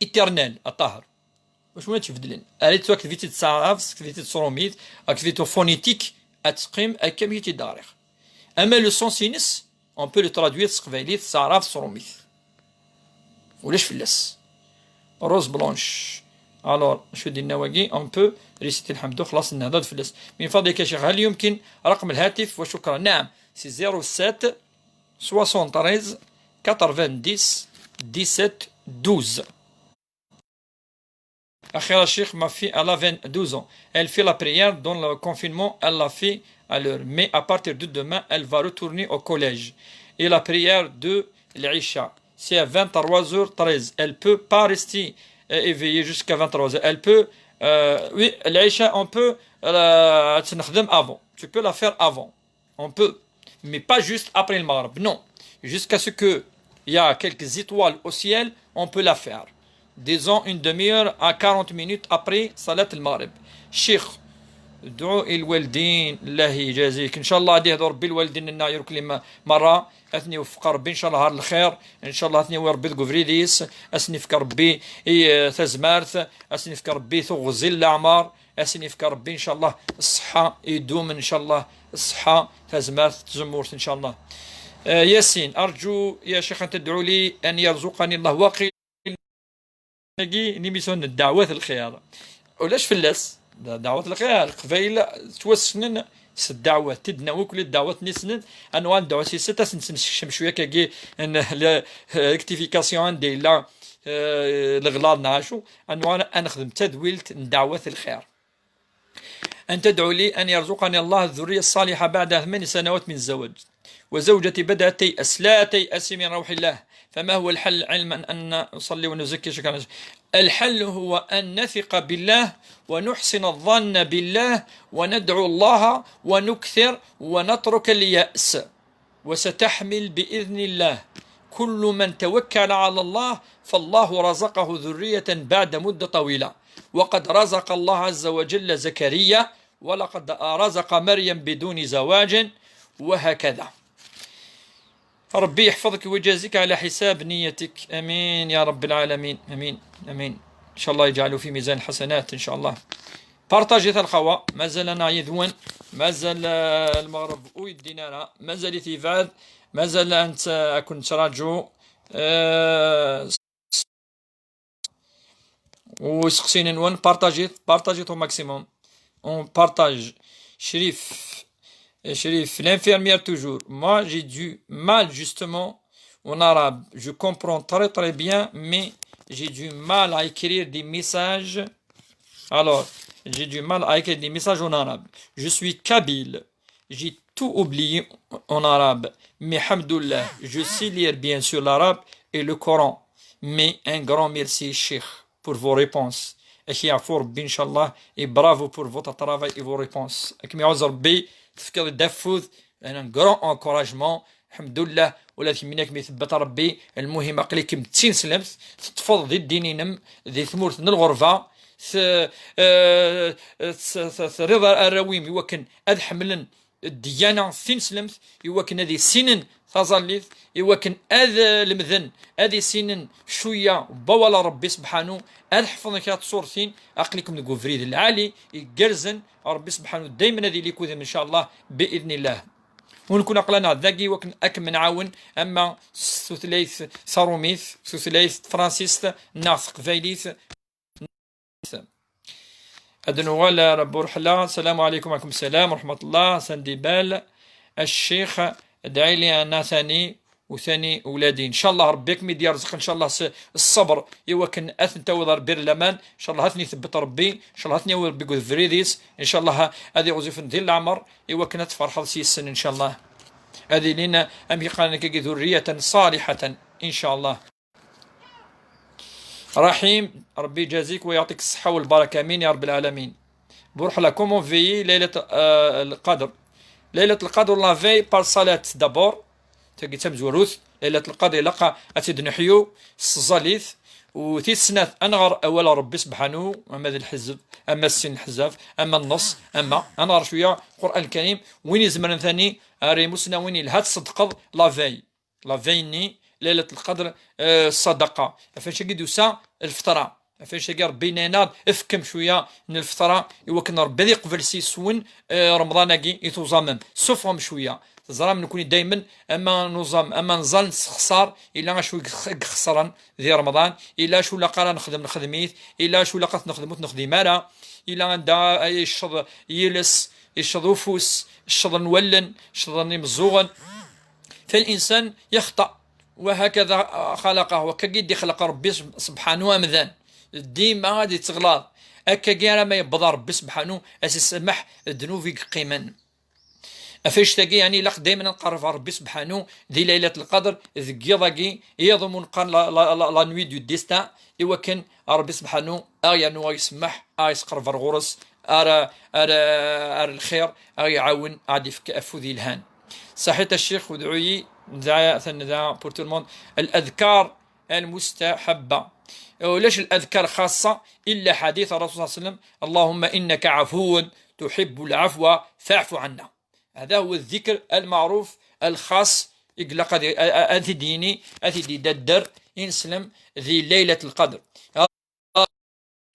إترنال الطاهر واش ما تفدلن أريد تو أكتيفيتي تصارف أكتيفيتي تصروميت أكتيفيتي فونيتيك أتقيم أكاميتي داريخ أما لو سون سينس on peut le traduire سقفاليت تصارف صروميت ولاش فلاس روز بلونش الوغ شو ديرنا واقي اون بو ريسيتي الحمد خلاص لنا هذا الفلس من فضلك يا شيخ هل يمكن رقم الهاتف وشكرا نعم سي 07 73 90 17 12 أخيرا الشيخ ما في elle a 12 ans elle fait la prière dans le confinement elle l'a fait à l'heure mais à partir de demain elle va retourner au collège et la prière de l'Isha c'est à 23h13 elle peut pas rester éveillée jusqu'à 23h elle peut oui l'Isha on peut تنخدم avant tu peux la faire avant on peut mais pas juste après le Maghrib non jusqu'à ce que il y a quelques étoiles au ciel on peut la faire disons une demi-heure à 40 minutes après صلاة المغرب الشيخ دعوا الوالدين الله يجازيك ان شاء الله غادي يهضر بالوالدين لنا يرك لي مره اثني وفق ربي ان شاء الله نهار الخير ان شاء الله اثني وربي غفريديس اسني فك ربي تزمارث اسني فك ربي ثغزل الاعمار اسني فك ربي ان شاء الله الصحه يدوم ان شاء الله الصحه تزمارث تزمورت ان شاء الله ياسين ارجو يا شيخ ان تدعوا لي ان يرزقني الله واقي نيميسيون الدعوات الخير ولاش فلاس دعوات الخير قبيل توسنن الدعوات تدنا وكل الدعوات نسنن انواع الدعوات سي سته سنشم شويه كاكي ان الاكتيفيكاسيون عندي لا الغلال نعاشو انواع نخدم تدويل دعوات الخير ان تدعو لي ان يرزقني الله الذريه الصالحه بعد 8 سنوات من الزواج وزوجتي بدأت تيأس لا تيأسي من روح الله فما هو الحل علما أن نصلي ونزكي شكرا الحل هو أن نثق بالله ونحسن الظن بالله وندعو الله ونكثر ونترك اليأس وستحمل بإذن الله كل من توكل على الله فالله رزقه ذرية بعد مدة طويلة وقد رزق الله عز وجل زكريا ولقد رزق مريم بدون زواج وهكذا ربي يحفظك ويجازيك على حساب نيتك. امين يا رب العالمين. امين امين. ان شاء الله يجعله في ميزان الحسنات ان شاء الله. بارطاجي الخوا، مازال انا يذون، مازال المغرب ويدينا، مازال يتيفاد، مازال انت اكون تراجو وسقسينا نون بارطاجي au maximum. On partage. Chérif, l'infirmière toujours. Moi, j'ai du mal justement en arabe. Je comprends très très bien, mais j'ai du mal à écrire des messages. Alors, j'ai du mal à écrire des messages en arabe. Je suis kabyle. J'ai tout oublié en arabe. Mais hamdoullah, je sais lire bien sûr l'arabe et le Coran. Mais un grand merci, Cheikh, pour vos réponses. Et bravo pour votre travail et vos réponses. تفكير الدفوذ، انا كرون انكوراجمون الحمد لله. ولكن منك ما يثبت ربي. المهم قليك متين سلمت تطفض ذي الدينينم ذي ثمورت الغرفه رضا الرويم يوكن اذ حملن الديانه ثين سلمت يوكن هذه سنن تظليت يوكن اذ المذن هذه سنن شويه بولا ربي سبحانه اذ حفظك تصورتين اقليكم نقول فريد العالي يجرزن ربي سبحانه دائما هذه ليكوذ ان شاء الله باذن الله. ونكون أقلنا ذاكي وكن أكم نعاون. أما ثلاث صاروميث ثلاث فرانسيس ناس قفايليث أدنوال رب رحلة. السلام عليكم. وعليكم السلام ورحمة الله. سندبال الشيخ ادعي لي أنا ثاني وثاني أولادي إن شاء الله ربيك ميدي يرزق إن شاء الله الصبر يوكن أثن توضر بير الأمان إن شاء الله هثني ثبت ربي إن شاء الله هثني ربي قد فريديس إن شاء الله هذه وظيفة ديال العمر يوكن تفرح سيسن إن شاء الله. هذه لنا أمي قالنك ذرية صالحة إن شاء الله. رحيم ربي يجازيك ويعطيك الصحة والبركة امين يا رب العالمين. بروح لا كومون في ليلة القدر. ليلة القدر لا في بار صلاة دابور تلقي تمزوروث ليلة القدر لقى أتد نحيو الصزاليث وثيث سنة أنغر أول ربي سبحانه. أما ذي الحزب أما السن الحزاف أما النص أما أنغر شوية القرآن الكريم وين يزمن ثاني ريموسنا وين الهات صدق لا فيني ليلة القدر الصدقة فاش يقيدو سا الفطرة فاش يقي ربي ناد افكم شوية من الفطرة يوكن ربي ذي قبل سيسون رمضان اكي يتوزامم سفهم شوية تزرام نكون دايما اما نظام اما نزال نخسر الا شو خسران ذي رمضان الا شو لقى نخدم نخدميت الا شو لقات نخدموت نخدمالا الا عندها يشض يلس يشض وفوس يشض نولن يشض مزوغن فالانسان يخطأ وهكذا خلقه وكقد خلق ربي سبحانه أمذان ديما غادي تغلاط هكا كاع ما يبضى ربي سبحانه اسمح ذنوبك قيما افاش تاقي يعني لاق دائما نقرب ربي سبحانه ذي ليله القدر ذكي يضمن قال لا نوي دو ديستان ايوا كان ربي سبحانه يعني يسمح يسقرب الغرس ار الخير يعاون غادي يفك افوذي الهان. صحيت الشيخ ودعوي ندعى بور تو الموند الاذكار المستحبه. وليش الاذكار خاصه الا حديث الرسول صلى الله عليه وسلم اللهم انك عفو تحب العفو فاعف عنا. هذا هو الذكر المعروف الخاص يقلق اثي ديني اثي دي ددر ينسلم ذي ليله القدر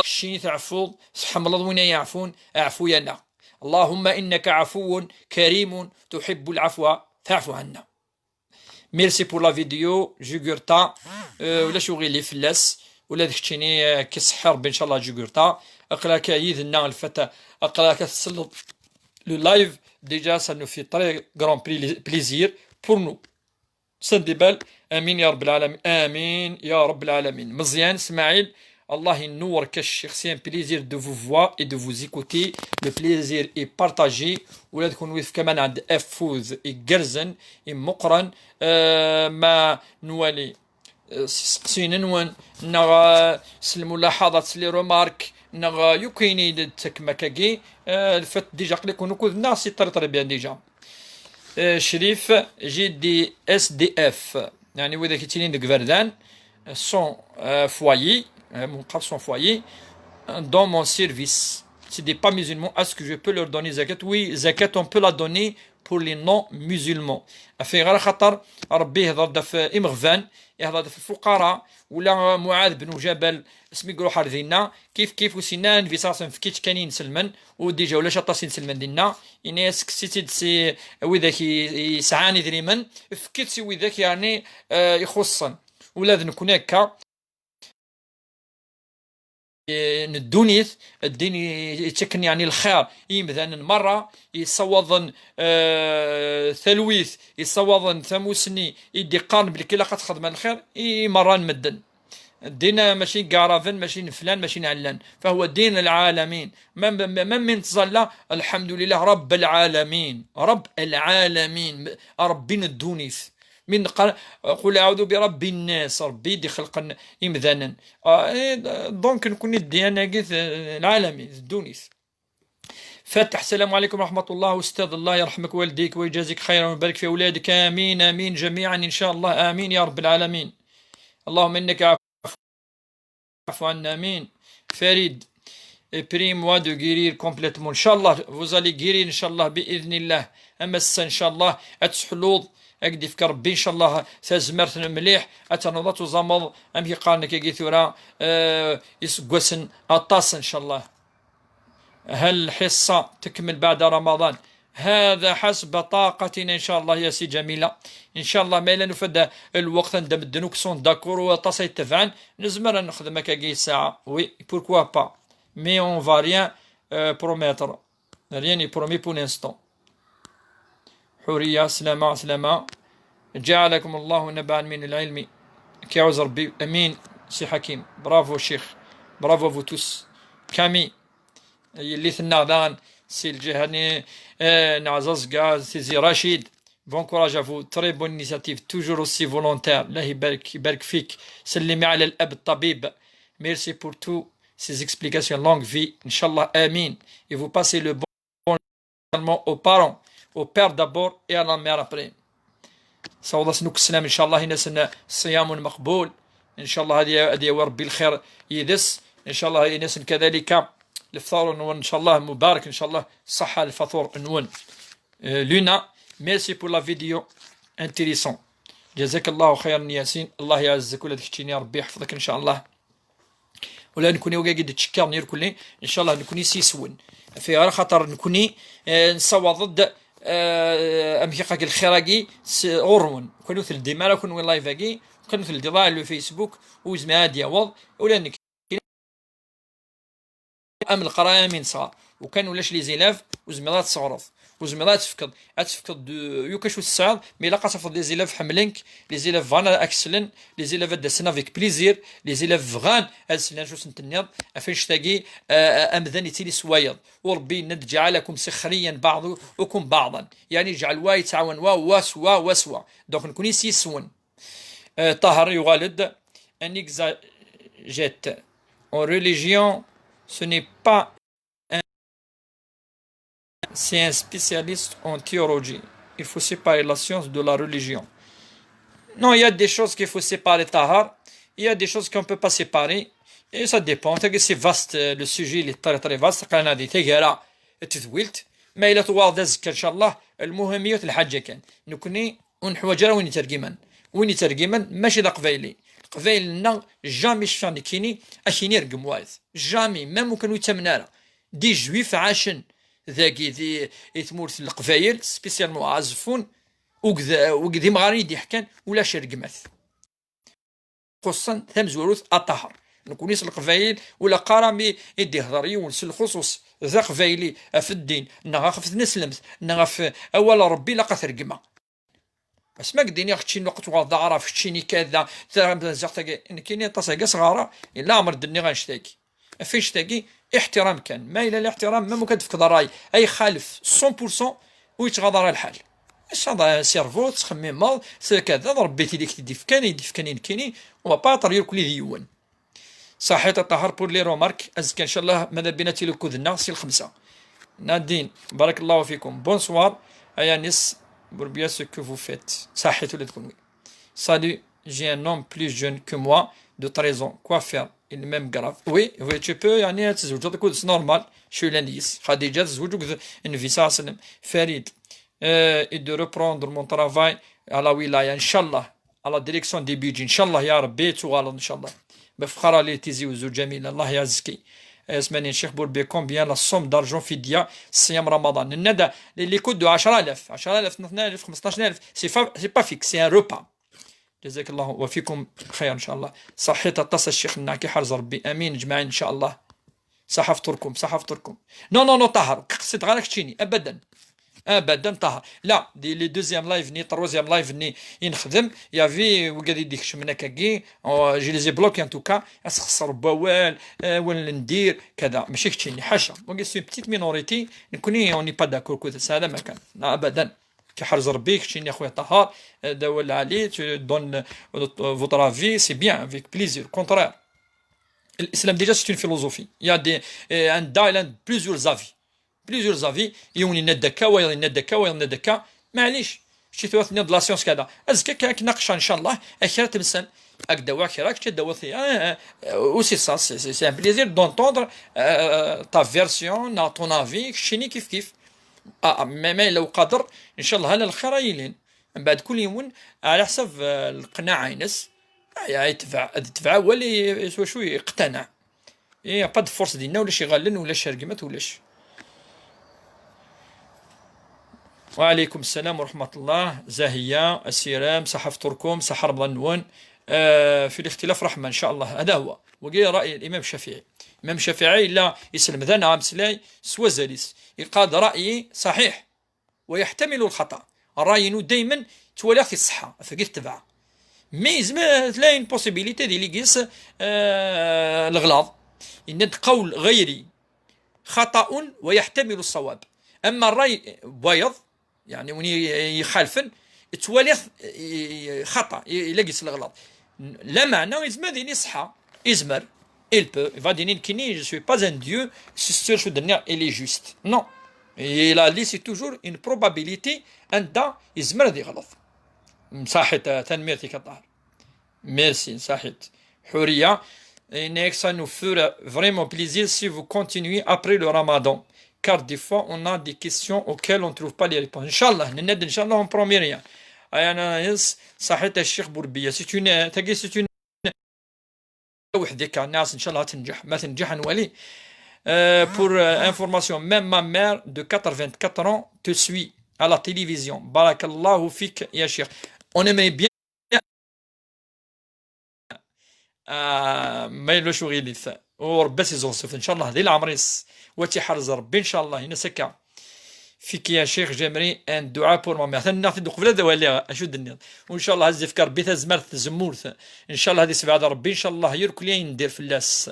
شيني تعفو صحم الله وين يعفون اعفو ينا. اللهم انك عفو كريم تحب العفو فاعف عنا. ميرسي بور لا فيديو جوغورتا ولا شو غير لي فلاس ولا داك تشيني كيصحى ربي ان شاء الله جوغورتا اقرا كايدنا الفتى اقرا كتسلط لو لايف ديجا سا نو في تري غران بليزير بور نو سندبال. امين يا رب العالمين. امين يا رب العالمين. مزيان اسماعيل Allah ينور كالشيخ سي ان بليزير دو فو فوا اي دو فو زيكوتي لو بليزير اي بارطاجي ولا تكون ويف كمان عند افوز يقرزن مقرن ما نوالي سقسين نون نغا الملاحظات لي رومارك نغا يوكيني تكمكاكي الفت ديجا قليك ونكوذ الناس يطرطر بيان ديجا. شريف جي دي اس دي اف يعني وذا كيتينين دو فردان سون فوايي mon son foyer dans mon service c'est des pas musulmans, est-ce que je peux leur donner zakat? Oui, zakat on peut la donner pour les non-musulmans. في غير خطر ربي يهضر في إمغفان، يهضر في الفقراء، ولا معاذ بن جبل اسمي يقولوا حارثينا كيف وسنان في صاصن في كيتش كانين سلمان وديجا ولا شطاسين سلمان دينا إني سكسيتيد سي وذاك يسعاني ذريمن فكيت سي وذاك يعني يخصن ولا نكون هكا ندونيث الدين يتكن يعني الخير مثلا مرة يصوضن ثلويث يصوضن ثموسني يدي قارن بلي كلا قد خدم الخير مرة نمدن الدين ماشي قارفن ماشي فلان ماشي علان، فهو دين العالمين. من تظل الحمد لله رب العالمين، رب العالمين ربنا الدونيث من قل اعوذ برب الناس ربي دي خلق امذانا دونك نكون الديانه العالمي الدونيس. فتح السلام عليكم ورحمه الله. استاذ الله يرحمك والديك ويجازيك خيرا ويبارك في اولادك، امين امين جميعا ان شاء الله، امين يا رب العالمين. اللهم انك عفو عنا، امين. فريد prie-moi de guérir complètement. Inch'Allah, vous allez guérir, Inch'Allah, bi'idhnillah. أما إن شاء الله أتسحلوض أكدي فكر ربي إن شاء الله تزمرت مليح أتنضط وزمض أمي قالنا كي ثورا يسقسن أطاس إن شاء الله. هل الحصة تكمل بعد رمضان؟ هذا حسب طاقتنا إن شاء الله يا سي جميلة، إن شاء الله ما إلا نفد الوقت ندم الدنوكسون داكور وطاس يتفعن نزمر نخدم كاكي ساعة. وي بوركوا با mais on va rien promettre, rien n'est promis pour l'instant. حورية سلامة سلامة، جعلكم الله نبعا من العلم كيعوز ربي، أمين. سي حكيم برافو شيخ، برافو فو توس. كامي اللي ثنا دان سي الجهني نعززكا سي رشيد، بون كوراج افو، تري بون انيسياتيف، توجور اوسي فولونتير. الله يبارك فيك، سلمي على الأب الطبيب. ميرسي بور تو ces explications longue vie, Inch'Allah, Amin. Et vous passez le bon également aux parents, au père d'abord et à la mère après. صوضة سنوك السلام إن شاء الله، ناس صيام مقبول إن شاء الله، هذه وربي الخير يدس إن شاء الله، ناس كذلك الفطور نون إن شاء الله مبارك إن شاء الله، صحة الفطور نون. لونا ميرسي بور لا فيديو انتريسون، جزاك الله خيرا ياسين، الله يعزك ولا تكتيني، ربي يحفظك إن شاء الله. ولا نكوني وقاعد تشكر نير كلي ان شاء الله، نكوني سيسون في غير خاطر نكوني نصوى ضد امحيقك الخراقي غرون كانوا في الديمارا كانوا لايفاكي كانوا في الديضاء الفيسبوك وزما دياوض ولا نك ام القرايه من صغار، وكانوا لاش لي زيلاف وزميلات صغرف وزميلات تفقد يوكاش السعد مي لاقا تفقد لي زيلاف حملينك، لي زيلاف فانا اكسلن، لي زيلاف داسنا فيك بليزير، لي زيلاف فغان اسلان شو سنتنيض افاش تاقي امذاني تيلي سوايض، وربي ند جعلكم سخريا بعضكم بعضا، يعني جعل واي تعاون وسوا وسوا، دونك نكوني سيسون. طهر يغالد ان اكزاجيت en religion ce n'est pas. C'est un spécialiste en théologie. Il faut séparer la science de la religion. Non, il y a des choses qu'il faut séparer, Tahar. Il y a des choses qu'on ne peut pas séparer. Et ça dépend. C'est vaste, le sujet il est très très vaste. قانا دي تجارة تثويلت ما إلى توارد إن شاء الله المهميات الحاجة كان نكوني ونحوجرا وين ترجمن ماشي ذا قبايلي قبايلنا جامي شفاني كيني أشيني رقم وايد جامي ما ممكن يتمنارا دي جويف عاشن ذاكي ذي يتمورث القبايل سبيسيالمون عازفون وكذي مغاري دي حكان ولا شرقمث خصوصا ثم زوروث الطهر نكونيس القبايل ولا قارامي يدي هضري ونس الخصوص ذا قبايلي في الدين نغاف في نسلمت نغاف اول ربي لقى ثرقمه بس ما قديني اختي نقط وغض عرف تشيني كذا زعتك كاينين طاسه صغاره الا عمر دني غنشتاكي فين شتاكي احترام كان ما الى الاحترام ما ممكن تفقد الراي اي خالف 100% ويتغاضى الحال اش هذا سيرفو تخمم مال كذا ربيتي ديك تدي فكانين كيني وباطر يركلي ديوان صحيت الطهر بور لي رومارك ازكى ان شاء الله ماذا بينا تيلكو ذنا سي الخمسه نادين بارك الله فيكم بونسوار ايا نس بوربيا سو كو فو فيت صحيت ولا تكون salut j'ai un homme plus jeune que moi de 13 ans quoi faire il est même grave oui tu peux يعني تزوج c'est normal Chulenis, Khadija, Zoujouk, Nvisa, Farid, et de reprendre mon travail à la wilaya, Inch'Allah, à la direction des budgets, Inch'Allah, Ya Rabbi, Touala, Inch'Allah. بفخرة لي تيزي وزو جميل الله يعزكي اسمعني الشيخ بوربي كومبيان لا صوم دارجون في ديا صيام رمضان الندى اللي كدو 10000 12000 15000 سي با فيكس سي ان روبا جزاك الله وفيكم خير ان شاء الله صحيت اتصل الشيخ الناكي حرز ربي امين اجمعين ان شاء الله صح فطركم صح فطركم نو طهر قصد غير كتشيني ابدا ابدا طهر لا دي لي دوزيام لايف ني تروزيام لايف ني ينخدم يافي وقال يديك شمنا كاكي جي لي بلوك ان توكا اسخسر بوال وين ندير كذا ماشي كتشيني حاشا وقال سي بتيت مينوريتي نكوني اوني با داكور كوت هذا ما كان لا ابدا كحرز ربي كتشيني اخويا طهر دول علي تو دون فوتر افي سي بيان افيك بليزير كونترير الاسلام ديجا سي اون فيلوزوفي يا دي ان دايلاند بليزيور افي بليزيور زافي يوني ندكا ويلا ندكا ويلا ندكا معليش شي ثلاث نيض لا سيونس كذا ازكا كناقش ان شاء الله اخيرا تمسن اكدا واك راك تدوا في اوسي سا سي ان بليزير دونتوندر تا فيرسيون نا طون افي شيني كيف ما لو قدر ان شاء الله هلا الخير يلين من بعد كل يوم على حسب القناعه ينس يدفع ولي شوي يقتنع يا با د فورس ديالنا ولا شي غالن ولا شرقمت ولاش وعليكم السلام ورحمة الله زاهية السيرام صحة فطوركم صحة رمضان نون في الاختلاف رحمة إن شاء الله هذا هو وقيل رأي الإمام الشافعي الإمام الشافعي لا يسلم ذا نعم سلاي سوى زاليس يقاد رأيي صحيح ويحتمل الخطأ الرأي دايما تولى في الصحة فقير تبع مي زعما تلاين بوسيبيليتي ديال يقيس الغلاظ إن قول غيري خطأ ويحتمل الصواب أما الرأي بيض يعني وني يخالفن توالي خطا يلاقيس الغلط لا معنى يزمر ديني صحة يزمر il peut il va dire كني je suis pas un dieu c'est sûr dernier il est juste non il a laissé toujours une probabilité أن يزمر دي غلط صحت تنميتك الظهر merci صحت حورية et ça nous fera vraiment plaisir si vous continuez après le ramadan car des fois on a des questions auxquelles on ne trouve pas les réponses. Inch'Allah, Inch'Allah, on ne promet rien. Ayana صحيت الشيخ بوربية c'est une وحدك الناس إن شاء الله تنجح ما تنجح نولي pour information même ma mère de 84 ans te suit à la télévision. Barakallahu fik ya Cheikh. On aimerait bien ما يلوش غيلث وربس يزوصف ان شاء الله هذه العمريس وتحرز ربي ان شاء الله ينسكا فيك يا شيخ جمري ان دعاء بور مامي حتى ناخذ دوك بلا دوالي اشد النيض وان شاء الله هز فكر بيت زمرت زمورث ان شاء الله هذه سبعه ربي ان شاء الله يركل ندير في اللاس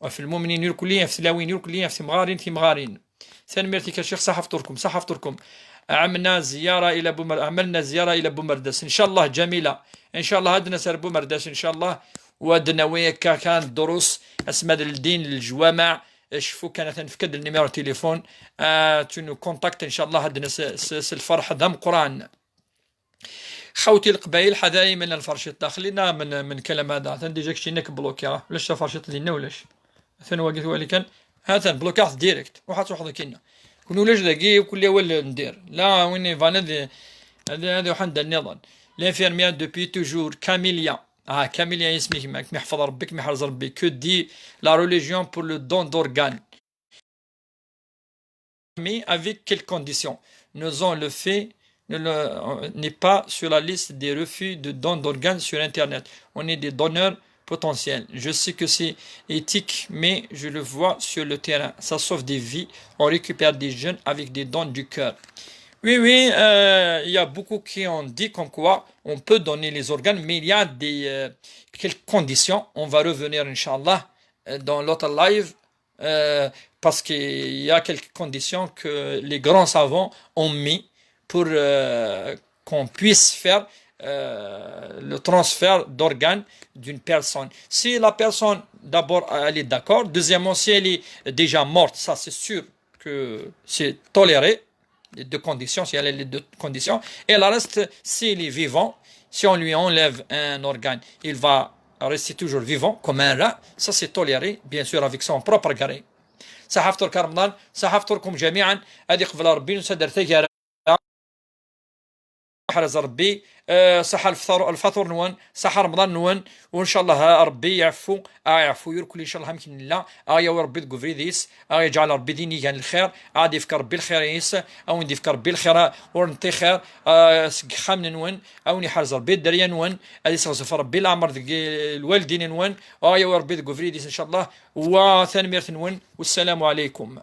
وفي المؤمنين يركل في سلاوين يركل في مغارين ثاني ميرتك يا شيخ صح فطوركم عملنا زياره الى بومرداس ان شاء الله جميله ان شاء الله هدنا سر بومرداس ان شاء الله ودنا وياك كانت دروس اسماء الدين الجوامع شوفوا كانت نفكد النيميرو تليفون تنو كونتاكت ان شاء الله هدنا الفرح ذم قران خوتي القبائل حذاي من الفرشيط داخلنا من كلام هذا عندي جاك شي نك بلوكيا ولاش فرشيط لينا ولاش ثاني واقف ولكن هذا بلوكاس ديريكت وحد كينا كونوا لاش دقي وكل ولا ندير لا وين فانا هذا وحد النظام لانفيرميير دوبي توجور كاميليا كاميليا اسمك معك محفظ ربك محرز ربي que dit la religion pour le don d'organes mais avec quelles conditions nous on le fait n'est pas sur la liste des refus de don d'organes sur internet on est des donneurs potentiels je sais que c'est éthique mais je le vois sur le terrain ça sauve des vies on récupère des jeunes avec des dons du cœur. Oui, il y a beaucoup qui ont dit comme quoi on peut donner les organes, mais il y a quelques conditions. On va revenir, Inch'Allah, dans l'autre live, parce qu'il y a quelques conditions que les grands savants ont mis pour qu'on puisse faire le transfert d'organes d'une personne. Si la personne, d'abord, elle est d'accord. Deuxièmement, si elle est déjà morte, ça c'est sûr que c'est toléré. Les deux conditions, si elle a les deux conditions, et le reste, s'il est vivant, si on lui enlève un organe, il va rester toujours vivant, comme un rat, ça c'est toléré, bien sûr, avec son propre gré. صحة فطور رمضان، صحة فطوركم جميعا. هذه قبل ربي نسدر ثجارة حرز ربي صحة الفطور نوان، صحة رمضان نوان، وان شاء الله ربي يعفو يركل ان شاء الله يمكن الله يا وربي تقفريديس يجعل ربي ديني كان الخير عاد يفكر ربي الخير يس او ندي فكر ربي الخير ورنتي خير خامن نوان او نحرز ربي الدريا نوان هذه صفر ربي العمر الوالدين نوان يا وربي تقفريديس ان شاء الله وثاني ميرث نوان. والسلام عليكم.